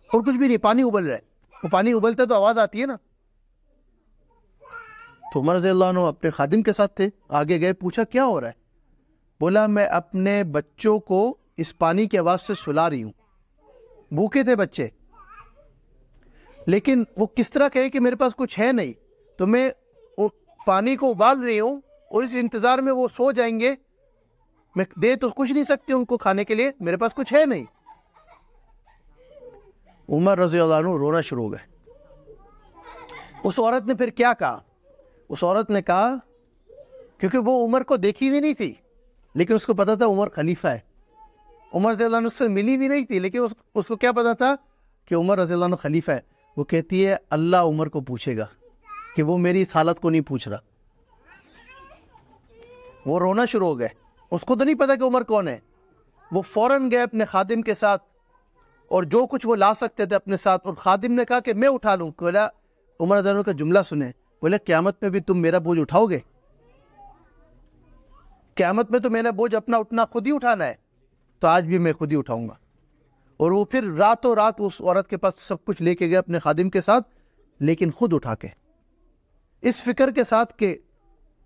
اور کچھ بھی نہیں, پانی ابل رہا ہے. وہ پانی ابلتا ہے تو آواز آتی ہے نا. تو عمر رضی اللہ عنہ اپنے خادم کے ساتھ تھے, آگے گئے, پوچھا کیا ہو رہا ہے. بولا میں اپنے بچوں کو اس پانی کی آواز سے سلا رہی ہوں. بھوکے تھے بچے, لیکن وہ کس طرح کہے کہ میرے پاس کچھ ہے نہیں, تو میں پانی کو ابال رہی ہوں اور اس انتظار میں وہ سو جائیں گے, میں دے تو کچھ نہیں سکتی ان کو کھانے کے لیے, میرے پاس کچھ ہے نہیں. عمر رضی اللہ عنہ رونا شروع ہو گئے. اس عورت نے پھر کیا کہا, اس عورت نے کہا کیونکہ وہ عمر کو دیکھی بھی نہیں تھی لیکن اس کو پتا تھا عمر خلیفہ ہے. عمر رضی اللہ عنہ سے ملی بھی نہیں تھی لیکن اس کو کیا پتا تھا کہ عمر رضی اللہ عنہ خلیفہ ہے. وہ کہتی ہے اللہ عمر کو پوچھے گا کہ وہ میری اس حالت کو نہیں پوچھ رہا. وہ رونا شروع ہو گئے. اس کو تو نہیں پتا کہ عمر کون ہے. وہ فوراً گئے اپنے خادم کے ساتھ اور جو کچھ وہ لا سکتے تھے اپنے ساتھ, اور خادم نے کہا کہ میں اٹھا لوں. بولا عمر رضی اللہ عنہ کا جملہ سنے, بولے قیامت میں بھی تم میرا بوجھ اٹھاؤ گے؟ قیامت میں تو میں نے بوجھ اپنا اٹھنا خود ہی اٹھانا ہے, تو آج بھی میں خود ہی اٹھاؤں گا. اور وہ پھر راتوں رات اس عورت کے پاس سب کچھ لے کے گئے اپنے خادم کے ساتھ, لیکن خود اٹھا کے, اس فکر کے ساتھ کہ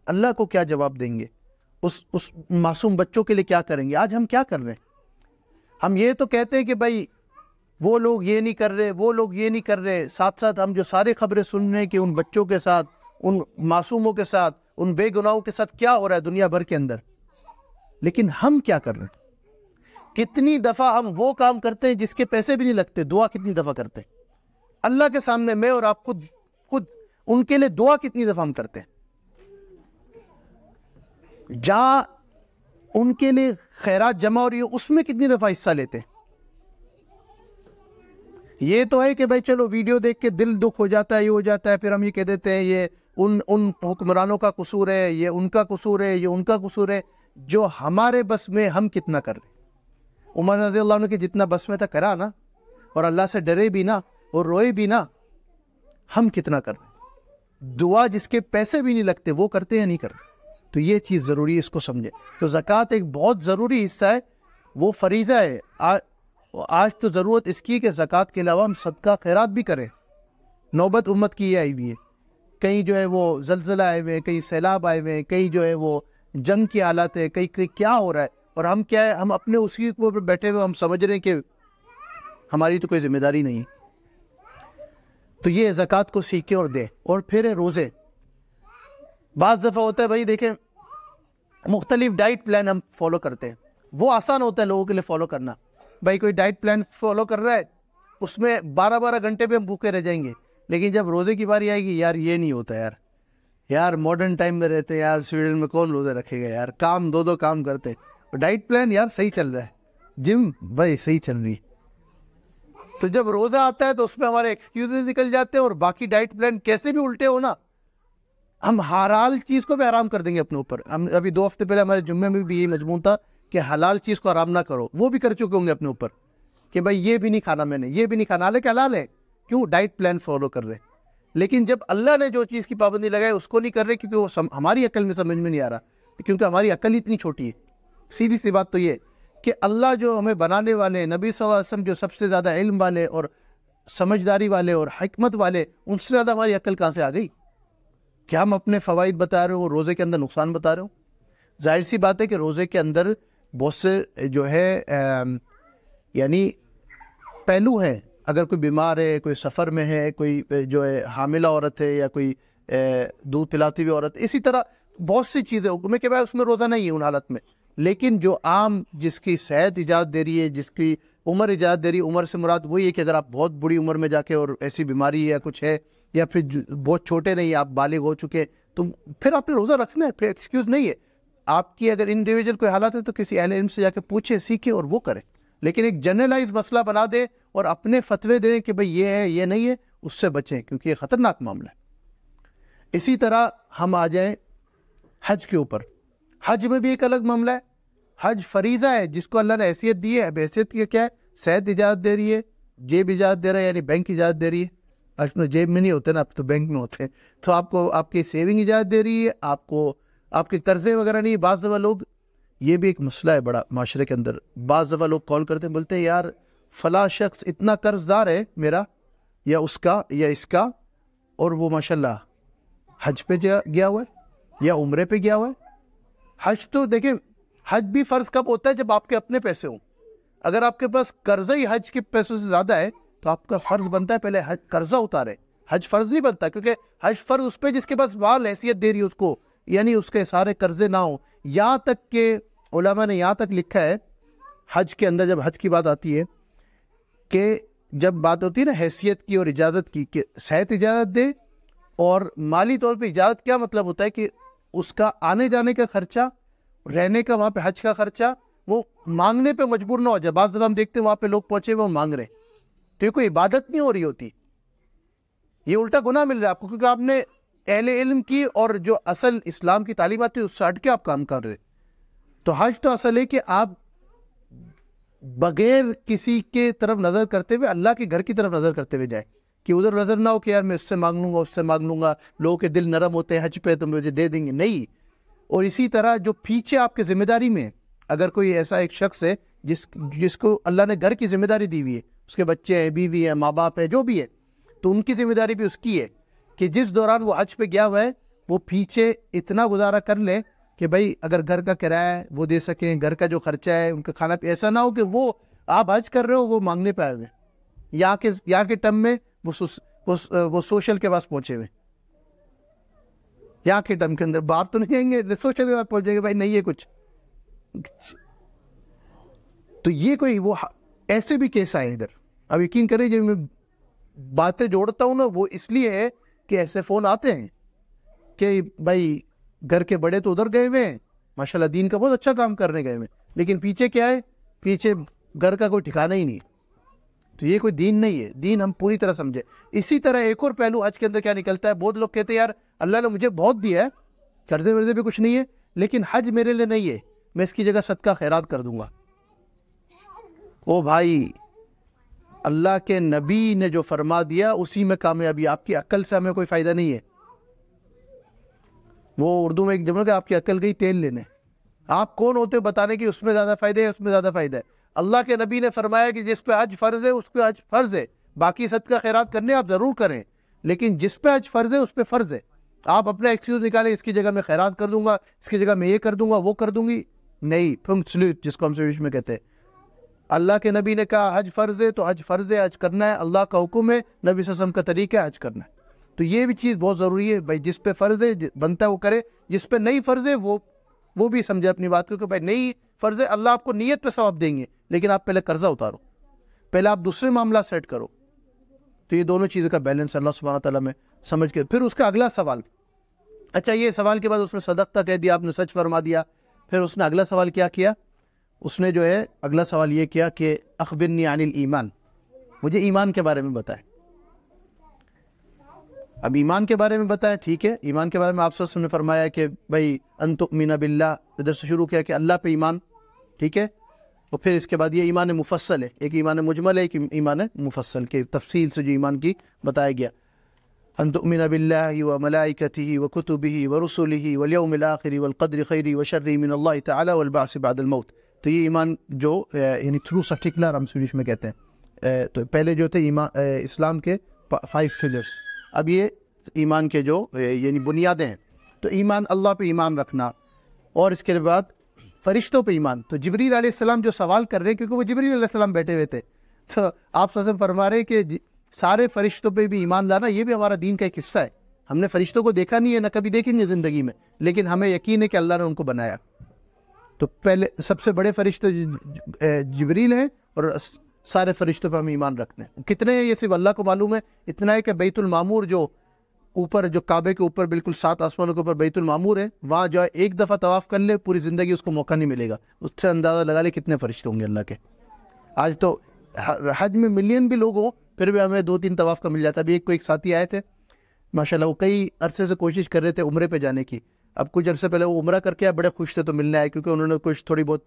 اللہ کو کیا جواب دیں گے, اس معصوم بچوں کے لیے کیا کریں گے. آج ہم کیا کر رہے ہیں؟ ہم یہ تو کہتے ہیں کہ بھائی وہ لوگ یہ نہیں کر رہے, وہ لوگ یہ نہیں کر رہے, ساتھ ساتھ ہم جو سارے خبریں سن رہے ہیں کہ ان بچوں کے ساتھ, ان معصوموں کے ساتھ, ان بے گناہوں کے ساتھ کیا ہو رہا ہے دنیا بھر کے اندر. لیکن ہم کیا کر رہے ہیں؟ کتنی دفعہ ہم وہ کام کرتے ہیں جس کے پیسے بھی نہیں لگتے, دعا کتنی دفعہ کرتے ہیں اللہ کے سامنے, میں اور آپ خود ان کے لیے دعا کتنی دفعہ ہم کرتے ہیں, جہاں ان کے لیے خیرات جمع ہو رہی ہے اس میں کتنی دفعہ حصہ لیتے ہیں. یہ تو ہے کہ بھائی چلو ویڈیو دیکھ کے دل دکھ ہو جاتا ہے, یہ ہو جاتا ہے, پھر ہم یہ کہہ دیتے ہیں یہ ان حکمرانوں کا قصور ہے, یہ ان کا قصور ہے, یہ ان کا قصور ہے. جو ہمارے بس میں ہم کتنا کر رہے ہیں. عمر رضی اللہ عنہ کے جتنا بس میں تھا کرا نا, اور اللہ سے ڈرے بھی نا اور روئے بھی نا. ہم کتنا کر رہے ہیں؟ دعا جس کے پیسے بھی نہیں لگتے وہ کرتے یا نہیں کرتے. تو یہ چیز ضروری ہے, اس کو سمجھے. تو زکوٰۃ ایک بہت ضروری حصہ ہے, وہ فریضہ ہے. آج تو ضرورت اس کی کہ زکوٰۃ کے علاوہ ہم صدقہ خیرات بھی کریں. نوبت امت کی یہ آئی ہوئی ہے, کہیں جو ہے وہ زلزلہ آئے ہوئے, کہیں سیلاب آئے ہوئے, کہیں جو ہے وہ جنگ کی حالت ہے, کہیں کیا ہو رہا ہے, اور ہم کیا ہے, ہم اپنے اسی پر بیٹھے ہوئے ہم سمجھ رہے ہیں کہ ہماری تو کوئی ذمہ داری نہیں ہے. تو یہ زکوٰۃ کو سیکھیں اور دیں. اور پھر روزے. بعض دفعہ ہوتا ہے بھائی دیکھیں مختلف ڈائٹ پلان ہم فالو کرتے ہیں, وہ آسان ہوتا ہے لوگوں کے لیے فالو کرنا. بھائی کوئی ڈائٹ پلان فالو کر رہا ہے, اس میں 12 گھنٹے پہ ہم بھوکے رہ جائیں گے, لیکن جب روزے کی باری آئے گی, یار یہ نہیں ہوتا یار ماڈرن ٹائم میں رہتے ہیں یار, سویڈن میں کون روزے رکھے گا یار, کام دو کام کرتے. ڈائٹ پلان یار صحیح چل رہا ہے, جم بھائی صحیح چل رہی ہے. تو جب روزہ آتا ہے تو اس میں ہمارے ایکسکیوزز نکل جاتے ہیں, اور باقی ڈائٹ پلان کیسے بھی الٹے ہو نا, ہم حلال چیز کو بھی حرام کر دیں گے اپنے اوپر. ہم ابھی 2 ہفتے پہلے ہمارے جمعے میں بھی یہی مضمون تھا کہ حلال چیز کو حرام نہ کرو, وہ بھی کر چکے ہوں گے اپنے اوپر کہ بھائی یہ بھی نہیں کھانا میں نے, یہ بھی نہیں کھانا, حالانکہ حلال ہے. کیوں؟ ڈائٹ پلان فالو کر رہے. لیکن جب اللہ نے جو چیز کی پابندی لگائی اس کو نہیں کر رہے, کیونکہ وہ ہماری عقل میں سمجھ میں نہیں آ رہا, کیونکہ ہماری عقل اتنی چھوٹی ہے. سیدھی سی بات تو یہ کہ اللہ جو ہمیں بنانے والے, نبی صلی اللہ علیہ وسلم جو سب سے زیادہ علم والے اور سمجھداری والے اور حکمت والے, ان سے زیادہ ہماری عقل کہاں سے آ گئی کہ ہم اپنے فوائد بتا رہے ہو, روزے کے اندر نقصان بتا رہے ہو. ظاہر سی بات ہے کہ روزے کے اندر بہت سے جو ہے یعنی پہلو ہیں. اگر کوئی بیمار ہے, کوئی سفر میں ہے, کوئی جو ہے حاملہ عورت ہے, یا کوئی دودھ پلاتی ہوئی عورت, اسی طرح بہت سی چیزیں حکم ہے کہ بھائی اس میں روزہ نہیں ہے ان حالت میں. لیکن جو عام جس کی صحت اجازت دے رہی ہے, جس کی عمر اجازت دے رہی ہے, عمر سے مراد وہی ہے کہ اگر آپ بہت بڑی عمر میں جا کے اور ایسی بیماری ہے یا کچھ ہے, یا پھر بہت چھوٹے نہیں, آپ بالغ ہو چکے, تو پھر آپ نے روزہ رکھنا ہے, پھر ایکسکیوز نہیں ہے. آپ کی اگر انڈیویجول کوئی حالت ہے تو کسی اہل علم سے جا کے پوچھے, سیکھے اور وہ کرے. لیکن ایک جنرلائز مسئلہ بنا دے اور اپنے فتوے دیں کہ بھئی یہ ہے یہ نہیں ہے, اس سے بچیں, کیونکہ یہ خطرناک معاملہ ہے. اسی طرح ہم آ جائیں حج کے اوپر. حج میں بھی ایک الگ معاملہ ہے. حج فریضہ ہے جس کو اللہ نے حیثیت دی ہے. حیثیت کی کیا ہے؟ صحت اجازت دے رہی ہے, جیب اجازت دے رہا ہے, یعنی بینک اجازت دے رہی ہے. حج میں جیب میں نہیں ہوتے نا, اب تو بینک میں ہوتے ہیں. تو آپ کو آپ کی سیونگ اجازت دے رہی ہے, آپ کو آپ کے قرضے وغیرہ نہیں. بعض دفعہ لوگ, یہ بھی ایک مسئلہ ہے بڑا معاشرے کے اندر, بعض دفعہ لوگ کال کرتے ہیں, بولتے ہیں یار فلاں شخص اتنا قرض دار ہے میرا, یا اس کا یا اس کا, اور وہ ماشاءاللہ حج پہ گیا ہوا ہے یا عمرے پہ گیا ہوا ہے. حج تو دیکھیں, حج بھی فرض کب ہوتا ہے؟ جب آپ کے اپنے پیسے ہوں. اگر آپ کے پاس قرضہ ہی حج کے پیسوں سے زیادہ ہے تو آپ کا فرض بنتا ہے پہلے حج قرضہ اتارے. حج فرض نہیں بنتا, کیونکہ حج فرض اس پہ جس کے پاس مال حیثیت دے رہی ہے اس کو, یعنی اس کے سارے قرضے نہ ہوں. یہاں تک کہ علماء نے یہاں تک لکھا ہے حج کے اندر, جب حج کی بات آتی ہے, کہ جب بات ہوتی ہے نا حیثیت کی اور اجازت کی, کہ صحت اجازت دے اور مالی طور پہ اجازت, کیا مطلب ہوتا ہے کہ اس کا آنے جانے کا خرچہ، رہنے کا وہاں پہ حج کا خرچہ، وہ مانگنے پہ مجبور نہ ہو جائے. بعض دفعہ ہم دیکھتے ہیں وہاں پہ لوگ پہنچے وہ مانگ رہے، تو یہ کوئی عبادت نہیں ہو رہی ہوتی، یہ الٹا گناہ مل رہا ہے آپ کو، کیونکہ آپ نے اہل علم کی اور جو اصل اسلام کی تعلیمات تھی اس سے ہٹ کے آپ کام کر رہے. تو حج تو اصل ہے کہ آپ بغیر کسی کے طرف نظر کرتے ہوئے اللہ کے گھر کی طرف نظر کرتے ہوئے جائیں، کہ ادھر نظر نہ ہو کہ یار میں اس سے مانگ لوں گا اس سے مانگ لوں گا، لوگوں کے دل نرم ہوتے ہیں حج پہ تو مجھے دے دیں گے، نہیں. اور اسی طرح جو پیچھے آپ کے ذمہ داری میں اگر کوئی ایسا ایک شخص ہے جس کو اللہ نے گھر کی ذمہ داری دی ہوئی ہے، اس کے بچے ہیں، بیوی ہے، ماں باپ ہے، جو بھی ہے، تو ان کی ذمہ داری بھی اس کی ہے کہ جس دوران وہ حج پہ گیا ہوا ہے وہ پیچھے اتنا گزارا کر لے کہ بھائی اگر گھر کا کرایہ ہے وہ دے سکیں، گھر کا جو خرچہ ہے ان کا کھانا، ایسا نہ ہو کہ وہ آپ حج کر رہے ہو وہ مانگنے پہ آئے ہوئے، یہاں کے ٹم میں وہ سوشل کے پاس پہنچے ہوئے، یہاں کے ٹم کے اندر باہر تو نہیں آئیں گے، سوشل کے پاس پہنچیں گے بھائی نہیں ہے کچھ. تو یہ کوئی وہ ایسے بھی کیس آئے ادھر. اب یقین کریں جب میں باتیں جوڑتا ہوں نا وہ اس لیے ہے کہ ایسے فون آتے ہیں کہ بھائی گھر کے بڑے تو ادھر گئے ہوئے ہیں ماشاءاللہ دین کا بہت اچھا کام کرنے گئے ہوئے، لیکن پیچھے کیا ہے، پیچھے گھر کا کوئی ٹھکانہ ہی نہیں. تو یہ کوئی دین نہیں ہے، دین ہم پوری طرح سمجھے. اسی طرح ایک اور پہلو حج کے اندر کیا نکلتا ہے، بہت لوگ کہتے ہیں یار اللہ نے مجھے بہت دیا ہے، قرضے ورضے بھی کچھ نہیں ہے، لیکن حج میرے لیے نہیں ہے، میں اس کی جگہ صدقہ خیرات کر دوں گا. او بھائی اللہ کے نبی نے جو فرما دیا اسی میں کامیابی، آپ کی عقل سے ہمیں کوئی فائدہ نہیں ہے. وہ اردو میں ایک جملہ کہ آپ کی عقل گئی تیل لینے، آپ کون ہوتے بتانے کہ اس میں زیادہ فائدہ ہے اس میں زیادہ فائدہ ہے. اللہ کے نبی نے فرمایا کہ جس پہ حج فرض ہے اس پہ حج فرض ہے، باقی صدقہ خیرات کرنے آپ ضرور کریں، لیکن جس پہ حج فرض ہے اس پہ فرض ہے. آپ اپنا ایکسکیوز نکالیں اس کی جگہ میں خیرات کر دوں گا، اس کی جگہ میں یہ کر دوں گا وہ کر دوں گی، نہیں. جس کو ہم سویش میں کہتے ہیں، اللہ کے نبی نے کہا حج فرض ہے تو حج فرض ہے، حج کرنا ہے، اللہ کا حکم ہے، نبی صلی اللہ علیہ وسلم کا طریقہ ہے حج کرنا ہے. تو یہ بھی چیز بہت ضروری ہے بھائی، جس پہ فرض ہے بنتا ہے وہ کرے، جس پہ نہیں فرض ہے وہ بھی سمجھے اپنی بات کو کہ بھائی نہیں فرض ہے، اللہ آپ کو نیت پہ ثواب دیں گے، لیکن آپ پہلے قرضہ اتارو، پہلے آپ دوسرے معاملات سیٹ کرو. تو یہ دونوں چیزوں کا بیلنس اللہ سبحانہ تعالیٰ میں سمجھ کے. پھر اس کا اگلا سوال، اچھا یہ سوال کے بعد اس نے صدقہ کہہ دیا، آپ نے سچ فرما دیا، پھر اس نے اگلا سوال کیا کیا، اس نے جو ہے اگلا سوال یہ کیا کہ اخبرنی عن الایمان، مجھے ایمان کے بارے میں بتائیں. اب ایمان کے بارے میں بتائیں، ٹھیک ہے. ایمان کے بارے میں آپ صلی اللہ علیہ وسلم نے فرمایا کہ بھائی ان تؤمن باللہ، ادھر سے شروع کیا کہ اللہ پہ ایمان، ٹھیک ہے. اور پھر اس کے بعد یہ ایمان مفصل ہے، ایک ایمان مجمل ہے ایک ایمان مفصل کے تفصیل سے جو ایمان کی بتایا گیا. ان تؤمن باللہ وملائکتہ وکتبہ ورسلہ والیوم الآخر والقدر خیرہ وشرہ من اللہ تعالی والبعث بعد الموت. تو یہ ایمان جو یعنی تھرو سرٹیکولر ہم انگلش میں کہتے ہیں. تو پہلے جو تھے ایمان اسلام کے 5 پلرز، اب یہ ایمان کے جو یعنی بنیادیں ہیں. تو ایمان، اللہ پہ ایمان رکھنا، اور اس کے بعد فرشتوں پہ ایمان. تو جبریل علیہ السلام جو سوال کر رہے ہیں کیونکہ وہ جبریل علیہ السلام بیٹھے ہوئے تھے، تو آپ صلی اللہ علیہ وسلم فرما رہے ہیں کہ سارے فرشتوں پہ بھی ایمان لانا یہ بھی ہمارا دین کا ایک حصہ ہے. ہم نے فرشتوں کو دیکھا نہیں ہے، نہ کبھی دیکھیں گے زندگی میں، لیکن ہمیں یقین ہے کہ اللہ نے ان کو بنایا. تو پہلے سب سے بڑے فرشتے جبریل ہیں، اور سارے فرشتوں پہ ہم ایمان رکھتے ہیں. کتنے ہیں یہ صرف اللہ کو معلوم ہے. اتنا ہے کہ بیت المعمور جو اوپر، جو کعبے کے اوپر بالکل 7 آسمانوں کے اوپر بیت المعمور ہے، وہاں جو ہے ایک دفعہ طواف کر لے پوری زندگی اس کو موقع نہیں ملے گا. اس سے اندازہ لگا لے کتنے فرشتے ہوں گے اللہ کے. آج تو حج میں ملین بھی لوگ ہوں پھر بھی ہمیں 2-3 طواف کا مل جاتا. ابھی ایک ساتھی آئے تھے ماشاءاللہ، وہ کئی عرصے سے کوشش کر رہے تھے عمرے پہ جانے کی. اب کچھ عرصے پہلے وہ عمرہ کر کے بڑے خوش تھے تو ملنے آئے، کیونکہ انہوں نے کچھ تھوڑی بہت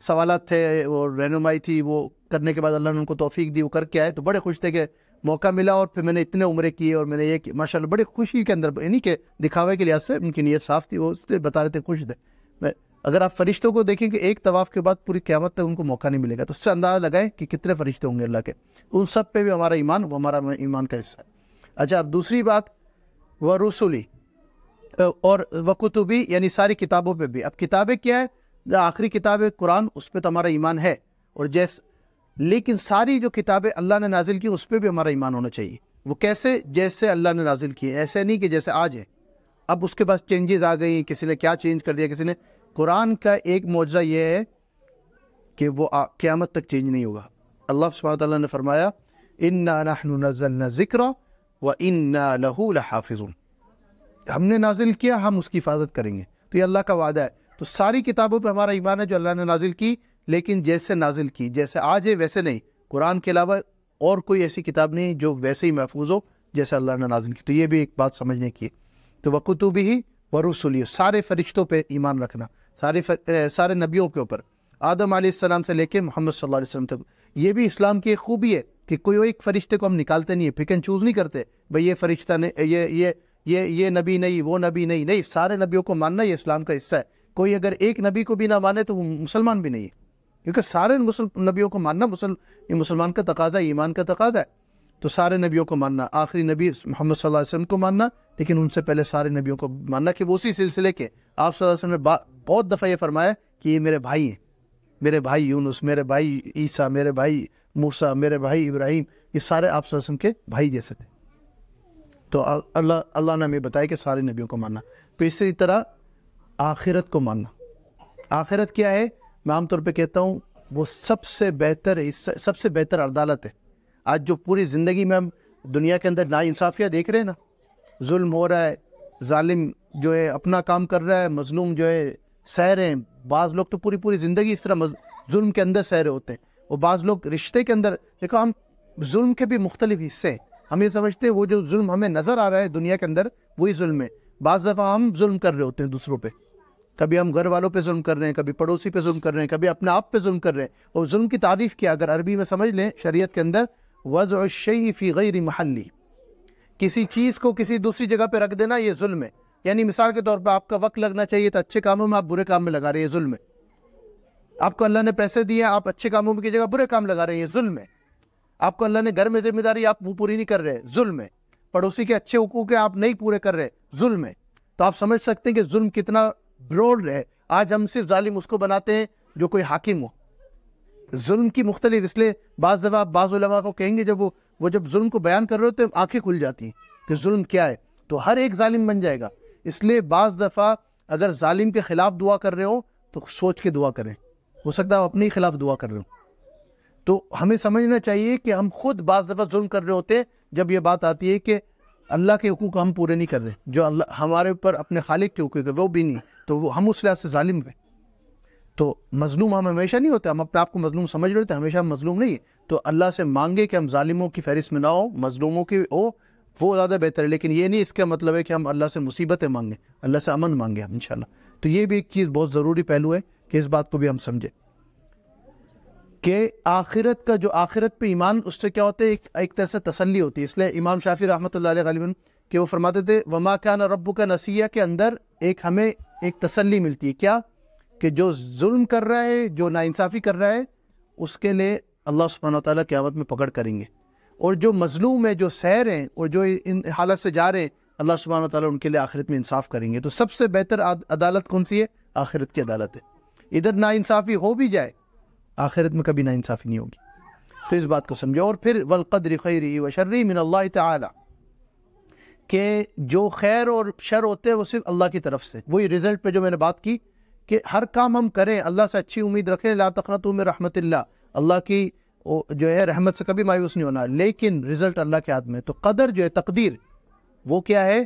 سوالات تھے اور رہنمائی تھی، وہ کرنے کے بعد اللہ نے ان کو توفیق دی، وہ کر کے آئے تو بڑے خوش تھے کہ موقع ملا اور پھر میں نے اتنے عمرے کیے اور میں نے یہ کہ ماشاءاللہ بڑے خوشی کے اندر، یعنی کہ دکھاوے کے لحاظ سے ان کی نیت صاف تھی، وہ اس لیے بتا رہے تھے خوش تھے. اگر آپ فرشتوں کو دیکھیں کہ ایک طواف کے بعد پوری قیامت تک ان کو موقع نہیں ملے گا، تو اس سے اندازہ لگائیں کہ کتنے فرشتے ہوں گے اللہ کے. ان سب پہ بھی ہمارا ایمان، وہ ہمارا ایمان کا حصہ ہے. اچھا اب دوسری بات، ورسلی اور وکتبی، یعنی ساری کتابوں پہ بھی. اب کتابیں کیا ہے؟ آخری کتاب ہے قرآن، اس پہ تو ہمارا ایمان ہے. اور لیکن ساری جو کتابیں اللہ نے نازل کی اس پہ بھی ہمارا ایمان ہونا چاہیے. وہ کیسے؟ جیسے اللہ نے نازل کی، ایسے نہیں کہ جیسے آج ہے. اب اس کے بعد چینجز آ گئی، کسی نے کیا چینج کر دیا کسی نے. قرآن کا ایک معجزہ یہ ہے کہ وہ قیامت تک چینج نہیں ہوگا. اللہ سبحانہ تعالیٰ نے فرمایا اِنَّا نَحْنُ نَزَّلْنَا الذِّكْرَ وَإِنَّا لَهُ لَحَافِظُونَ. ہم نے نازل کیا، ہم اس کی حفاظت کریں گے. تو یہ اللہ کا وعدہ ہے. تو ساری کتابوں پہ ہمارا ایمان ہے جو اللہ نے نازل کی، لیکن جیسے نازل کی، جیسے آج ہے ویسے نہیں. قرآن کے علاوہ اور کوئی ایسی کتاب نہیں جو ویسے ہی محفوظ ہو جیسے اللہ نے نازل کی. تو یہ بھی ایک بات سمجھنے کی. تو وَكُتُبِهِ وَرُسُلِهِ، سارے فرشتوں پہ ایمان رکھنا، سارے نبیوں کے اوپر، آدم علیہ السلام سے لے کے محمد صلی اللہ علیہ وسلم تک. یہ بھی اسلام کی ایک خوبی ہے کہ کوئی ایک فرشتے کو ہم نکالتے نہیں ہیں، پک اینڈ چوز نہیں کرتے بھئی یہ فرشتہ نہیں، یہ نبی نہیں، وہ نبی نہیں. نہیں، سارے نبیوں کو ماننا یہ اسلام کا حصہ ہے. کوئی اگر ایک نبی کو بھی نہ مانے تو وہ مسلمان بھی نہیں ہے، کیونکہ سارے نبیوں کو ماننا یہ مسلمان کا تقاضا ہے، ایمان کا تقاضا ہے. تو سارے نبیوں کو ماننا، آخری نبی محمد صلی اللہ علیہ وسلم کو ماننا، لیکن ان سے پہلے سارے نبیوں کو ماننا کہ وہ اسی سلسلے کے. آپ صلی اللہ علیہ وسلم نے بہت دفعہ یہ فرمایا کہ یہ میرے بھائی ہیں، میرے بھائی یونس، میرے بھائی عیسیٰ، میرے بھائی موسیٰ، میرے بھائی ابراہیم، یہ سارے آپ صلی اللہ علیہ وسلم کے بھائی جیسے تھے. تو اللہ نے ہمیں بتایا کہ سارے نبیوں کو ماننا. پھر اسی طرح آخرت کو ماننا. آخرت کیا ہے؟ میں عام طور پہ کہتا ہوں وہ سب سے بہتر عدالت ہے. آج جو پوری زندگی میں ہم دنیا کے اندر ناانصافیاں دیکھ رہے ہیں نا، ظلم ہو رہا ہے، ظالم جو ہے اپنا کام کر رہا ہے، مظلوم جو ہے سہ رہے ہیں. بعض لوگ تو پوری زندگی اس طرح ظلم کے اندر سہ رہے ہوتے ہیں، اور بعض لوگ رشتے کے اندر. دیکھو، ہم ظلم کے بھی مختلف حصے ہیں. ہم یہ سمجھتے ہیں وہ جو ظلم ہمیں نظر آ رہا ہے دنیا کے اندر وہی ظلم ہے. بعض دفعہ ہم ظلم کر رہے ہوتے ہیں دوسروں پہ. کبھی ہم گھر والوں پہ ظلم کر رہے ہیں، کبھی پڑوسی پہ ظلم کر رہے ہیں، کبھی اپنے آپ پہ ظلم کر رہے ہیں. اور ظلم کی تعریف کیا اگر عربی میں سمجھ لیں شریعت کے اندر، وضع الشیء فی غیر محلی، کسی چیز کو کسی دوسری جگہ پہ رکھ دینا، یہ ظلم ہے. یعنی مثال کے طور پہ آپ کا وقت لگنا چاہیے تھا اچھے کاموں میں، آپ برے کام میں لگا رہے ہیں، یہ ظلم ہے. آپ کو اللہ نے پیسے دیے، آپ اچھے کاموں کی جگہ برے کام لگا رہے ہیں، یہ ظلم ہے. آپ کو اللہ نے گھر میں ذمہ داری آپ وہ پوری نہیں کر رہے، ظلم ہے. پڑوسی کے اچھے حقوق ہیں آپ نہیں پورے کر رہے، ظلم ہے. تو آپ سمجھ سکتے ہیں کہ ظلم کتنا براڈ ہے. آج ہم صرف ظالم اس کو بناتے ہیں جو کوئی حاکم ہو. ظلم کی مختلف، اس لیے بعض دفعہ بعض علماء کو کہیں گے جب وہ جب ظلم کو بیان کر رہے ہوتے ہیں آنکھیں کھل جاتی ہیں کہ ظلم کیا ہے. تو ہر ایک ظالم بن جائے گا. اس لیے بعض دفعہ اگر ظالم کے خلاف دعا کر رہے ہو تو سوچ کے دعا کریں، ہو سکتا ہے آپ اپنے ہی خلاف دعا کر رہے ہو. تو ہمیں سمجھنا چاہیے کہ ہم خود بعض دفعہ ظلم کر رہے ہوتے ہیں جب یہ بات آتی ہے کہ اللہ کے حقوق ہم پورے نہیں کر رہے، جو اللہ ہمارے اوپر اپنے خالق کے حقوق ہے وہ بھی نہیں، تو ہم اس لحاظ سے ظالم ہیں. تو مظلوم ہم ہمیشہ نہیں ہوتے، ہم اپنے آپ کو مظلوم سمجھ رہے ہوتے ہیں، ہمیشہ ہم مظلوم نہیں. تو اللہ سے مانگے کہ ہم ظالموں کی فہرست میں نہ ہو، مظلوموں کی ہو، وہ زیادہ بہتر ہے. لیکن یہ نہیں اس کا مطلب ہے کہ ہم اللہ سے مصیبتیں مانگیں، اللہ سے امن مانگیں ہم انشاءاللہ. تو یہ بھی ایک چیز بہت ضروری پہلو ہے کہ اس بات کو بھی ہم سمجھیں کہ آخرت کا جو آخرت پہ ایمان، اس سے کیا ہوتا ہے، ایک طرح سے تسلی ہوتی ہے. اس لیے امام شافعی رحمۃ اللہ علیہ غالباً کہ وہ فرماتے تھے وما کان ربک نسیہ کے اندر ہمیں ایک تسلی ملتی ہے. کیا؟ کہ جو ظلم کر رہا ہے، جو ناانصافی کر رہا ہے، اس کے لیے اللہ سبحانہ وتعالیٰ قیامت میں پکڑ کریں گے. اور جو مظلوم ہے، جو سیر ہیں اور جو ان حالت سے جا رہے ہیں، اللہ سبحانہ وتعالیٰ ان کے لیے آخرت میں انصاف کریں گے. تو سب سے بہتر عدالت کون سی ہے؟ آخرت کی عدالت ہے. ادھر ناانصافی ہو بھی جائے، آخرت میں کبھی ناانصافی نہیں ہوگی. تو اس بات کو سمجھو. اور پھر والقدر خیرہ وشرہ من اللہ تعالی، کہ جو خیر اور شر ہوتے ہیں وہ صرف اللہ کی طرف سے. وہی رزلٹ پہ جو میں نے بات کی کہ ہر کام ہم کریں اللہ سے اچھی امید رکھیں، لا تقنطوا من رحمت اللہ، اللہ کی جو ہے رحمت سے کبھی مایوس نہیں ہونا، لیکن رزلٹ اللہ کے ہاتھ میں. تو قدر جو ہے، تقدیر، وہ کیا ہے؟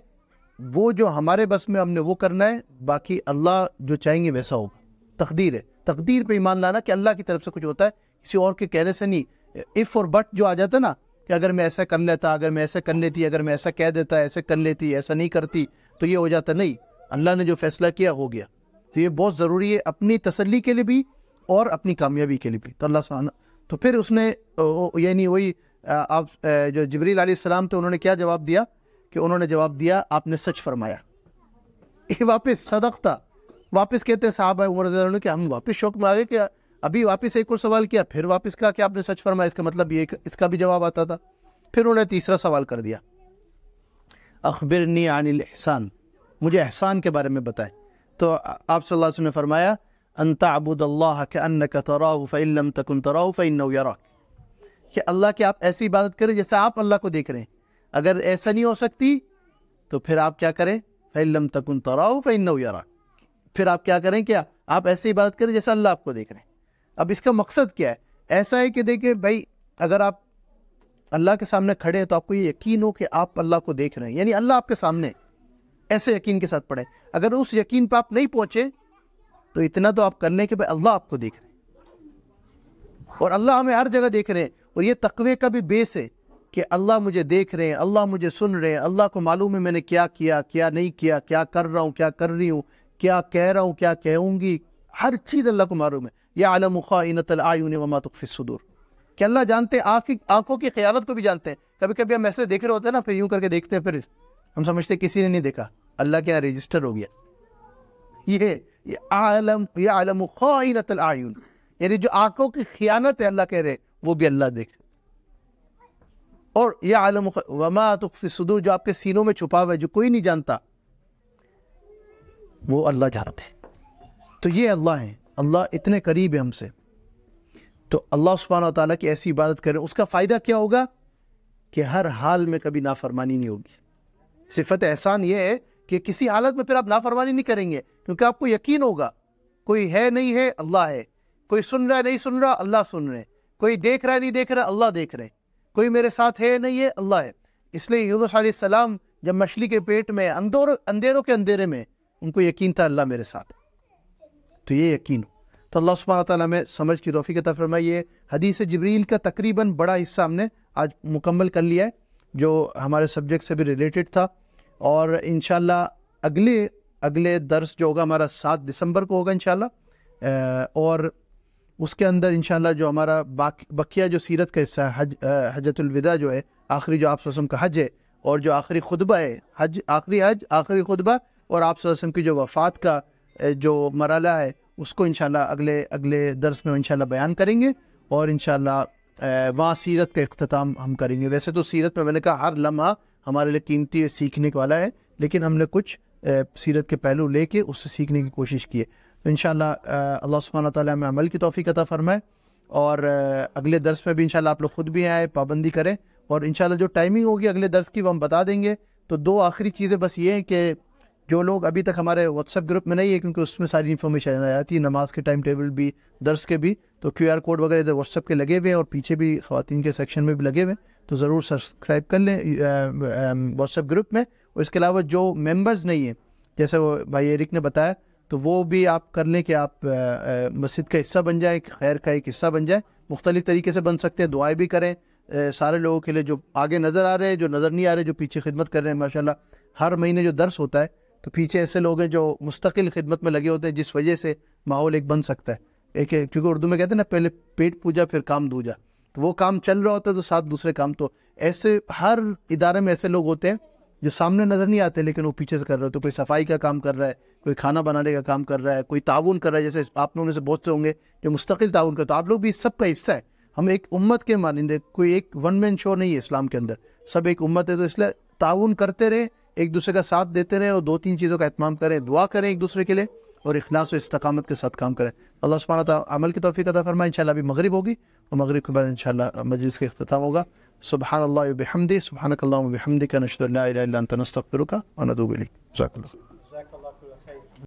وہ جو ہمارے بس میں ہم نے وہ کرنا ہے، باقی اللہ جو چاہیں گے ویسا ہوگا. تقدیر ہے. تقدیر پہ ایمان لانا کہ اللہ کی طرف سے کچھ ہوتا ہے، کسی اور کے کہنے سے نہیں. اف اور بٹ جو آ جاتا نا کہ اگر میں ایسا کر لیتا، اگر میں ایسا کر لیتی، اگر میں ایسا کہہ دیتا، ایسا کر لیتی، ایسا نہیں کرتی تو یہ ہو جاتا. نہیں، اللہ نے جو فیصلہ کیا ہو گیا. تو یہ بہت ضروری ہے اپنی تسلی کے لیے بھی اور اپنی کامیابی کے لیے بھی. تو اللہ سبحانہ، تو پھر اس نے یعنی وہی آپ جو جبریل علیہ السلام تھے انہوں نے کیا جواب دیا؟ کہ انہوں نے جواب دیا آپ نے سچ فرمایا. واپس صدقتا، واپس کہتے ہیں صحابہ عمر رضی اللہ عنہ کہ ہم واپس شوق میں آ گئے کہ ابھی واپس ایک اور سوال کیا، پھر واپس کہا کہ آپ نے سچ فرمایا. اس کا مطلب یہ اس کا بھی جواب آتا تھا. پھر انہوں نے تیسرا سوال کر دیا، اخبرنی عن الاحسان، مجھے احسان کے بارے میں بتائیں. تو آپ صلی اللہ علیہ وسلم نے فرمایا ان تعبد اللہ کأنک تراہ فإن لم تکن تراہ فإنہ یراک، کہ اللہ کی آپ ایسی عبادت کریں جیسے آپ اللہ کو دیکھ رہے ہیں. اگر ایسا نہیں ہو سکتی تو پھر آپ کیا کریں؟ فإن لم تکن تراہ فإنہ یراک، پھر آپ کیا کریں؟ کیا آپ ایسی عبادت کریں جیسے اللہ آپ کو دیکھ رہے ہیں. اب اس کا مقصد کیا ہے؟ ایسا ہے کہ دیکھیں بھائی، اگر آپ اللہ کے سامنے کھڑے ہیں تو آپ کو یہ یقین ہو کہ آپ اللہ کو دیکھ رہے ہیں، یعنی اللہ آپ کے سامنے. ایسے یقین کے ساتھ پڑھیں. اگر اس یقین پہ آپ نہیں پہنچے تو اتنا تو آپ کر لیں کہ بھائی اللہ آپ کو دیکھ رہے ہیں اور اللہ ہمیں ہر جگہ دیکھ رہے ہیں. اور یہ تقوی کا بھی بیس ہے کہ اللہ مجھے دیکھ رہے ہیں, اللہ مجھے سن رہے ہیں, اللہ کو معلوم ہے میں نے کیا کیا, کیا نہیں کیا, کیا کر رہا ہوں, کیا کر رہی ہوں, کیا کہہ رہا ہوں, کیا کہوں گی, ہر چیز اللہ کو معلوم ہے. یعلم خائنۃ الاعین وما تخفی الصدور, کہ اللہ جانتے ہیں, آنکھوں کی خیانت کو بھی جانتے ہیں. کبھی کبھی ہم ایسے دیکھ رہے ہوتے ہیں نا, پھر یوں کر کے دیکھتے ہیں, پھر ہم سمجھتے ہیں کسی نے نہیں دیکھا, اللہ کے یہاں رجسٹر ہو گیا. یہ یعلم خائنۃ الاعین, یعنی جو آنکھوں کی خیانت ہے اللہ کہہ رہے وہ بھی اللہ دیکھ. اور یعلم وما تخفی الصدور, جو آپ کے سینوں میں چھپا ہوا ہے, جو کوئی نہیں جانتا, وہ اللہ جانتے ہیں. تو یہ اللہ ہیں, اللہ اتنے قریب ہے ہم سے. تو اللہ سبحانہ و تعالیٰ کی ایسی عبادت کریں, اس کا فائدہ کیا ہوگا کہ ہر حال میں کبھی نافرمانی نہیں ہوگی. صفت احسان یہ ہے کہ کسی حالت میں پھر آپ نافرمانی نہیں کریں گے, کیونکہ آپ کو یقین ہوگا کوئی ہے نہیں ہے, اللہ ہے. کوئی سن رہا ہے نہیں سن رہا, اللہ سن رہے. کوئی دیکھ رہا ہے نہیں دیکھ رہا, اللہ دیکھ رہے. کوئی میرے ساتھ ہے نہیں ہے, اللہ ہے. اس لیے یونس علیہ السلام جب مچھلی کے پیٹ میں اندھیروں کے اندھیرے میں, ان کو یقین تھا اللہ میرے ساتھ. تو یہ یقین ہو. تو اللہ سبحانہ تعالیٰ میں سمجھ کی توفیق عطا فرمائے. یہ حدیث جبریل کا تقریباً بڑا حصہ ہم نے آج مکمل کر لیا ہے, جو ہمارے سبجیکٹ سے بھی ریلیٹڈ تھا. اور انشاءاللہ اگلے درس جو ہوگا ہمارا 7 دسمبر کو ہوگا انشاءاللہ. اور اس کے اندر انشاءاللہ جو ہمارا بقیہ جو سیرت کا حصہ ہے, حجۃ الوداع جو ہے, آخری جو آپ صلی اللہ علیہ وسلم کا حج ہے, اور جو آخری خطبہ ہے, آخری خطبہ, اور آپ صلی اللہ علیہ وسلم کی جو وفات کا جو مرحلہ ہے, اس کو انشاءاللہ اگلے درس میں انشاءاللہ بیان کریں گے. اور انشاءاللہ وہاں سیرت کا اختتام ہم کریں گے. ویسے تو سیرت میں نے کہا ہر لمحہ ہمارے لیے قیمتی ہے, سیکھنے والا ہے, لیکن ہم نے کچھ سیرت کے پہلو لے کے اس سے سیکھنے کی کوشش کی ہے. تو انشاءاللہ اللہ سبحانہ تعالیٰ ہمیں عمل کی توفیق عطا فرمائے. اور اگلے درس میں بھی انشاءاللہ آپ لوگ خود بھی آئے, پابندی کریں. اور انشاءاللہ جو ٹائمنگ ہوگی اگلے درس کی وہ ہم بتا دیں گے. تو 2 آخری چیزیں بس یہ ہیں کہ جو لوگ ابھی تک ہمارے واٹس ایپ گروپ میں نہیں ہے, کیونکہ اس میں ساری انفارمیشن آ جاتی ہے, نماز کے ٹائم ٹیبل بھی, درس کے بھی, تو QR کوڈ وغیرہ ادھر واٹس ایپ کے لگے ہوئے ہیں, اور پیچھے بھی خواتین کے سیکشن میں بھی لگے ہوئے ہیں. تو ضرور سبسکرائب کر لیں واٹس ایپ گروپ میں. اور اس کے علاوہ جو ممبرز نہیں ہیں, جیسے وہ بھائی ایرک نے بتایا, تو وہ بھی آپ کر لیں کہ آپ مسجد کا حصہ بن جائیں, خیر کا ایک حصہ بن جائیں. مختلف طریقے سے بن سکتے ہیں. دعائیں بھی کریں سارے لوگوں کے لیے, جو آگے نظر آ رہے ہیں, جو نظر نہیں آ رہے, جو پیچھے خدمت کر رہے ہیں. ماشاءاللہ ہر مہینے جو درس ہوتا ہے تو پیچھے ایسے لوگ ہیں جو مستقل خدمت میں لگے ہوتے ہیں, جس وجہ سے ماحول ایک بن سکتا ہے. ایک کیونکہ اردو میں کہتے ہیں نا, پہلے پیٹ پوجا پھر کام دوجا. تو وہ کام چل رہا ہوتا ہے تو ساتھ دوسرے کام. تو ایسے ہر ادارے میں ایسے لوگ ہوتے ہیں جو سامنے نظر نہیں آتے, لیکن وہ پیچھے سے کر رہے ہوتے. کوئی صفائی کا کام کر رہا ہے, کوئی کھانا بنانے کا کام کر رہا ہے, کوئی تعاون کر رہا ہے. جیسے آپ لوگوں میں سے بہت سے ہوں گے جو مستقل تعاون کرتے, تو آپ لوگ بھی اس سب کا حصہ ہے. ہم ایک امت کے مانندے, کوئی ایک ون مین شو نہیں ہے اسلام کے اندر, سب ایک امت ہے. تو اس لیے تعاون کرتے رہے, ایک دوسرے کا ساتھ دیتے رہے, اور 2-3 چیزوں کا اہتمام کریں, دعا کریں ایک دوسرے کے لیے, اور اخلاص و استقامت کے ساتھ کام کریں. اللہ سبحانہ تعالیٰ عمل کی توفیق عطا فرمائے. انشاءاللہ ابھی مغرب ہوگی, اور مغرب کے بعد انشاءاللہ مجلس کا اختتام ہوگا. سبحان اللہ و بحمدہ, سبحانک اللہم و بحمدک, نشہد ان لا الہ الا انت, نستغفرک و نتوب الیک. جزاک اللہ.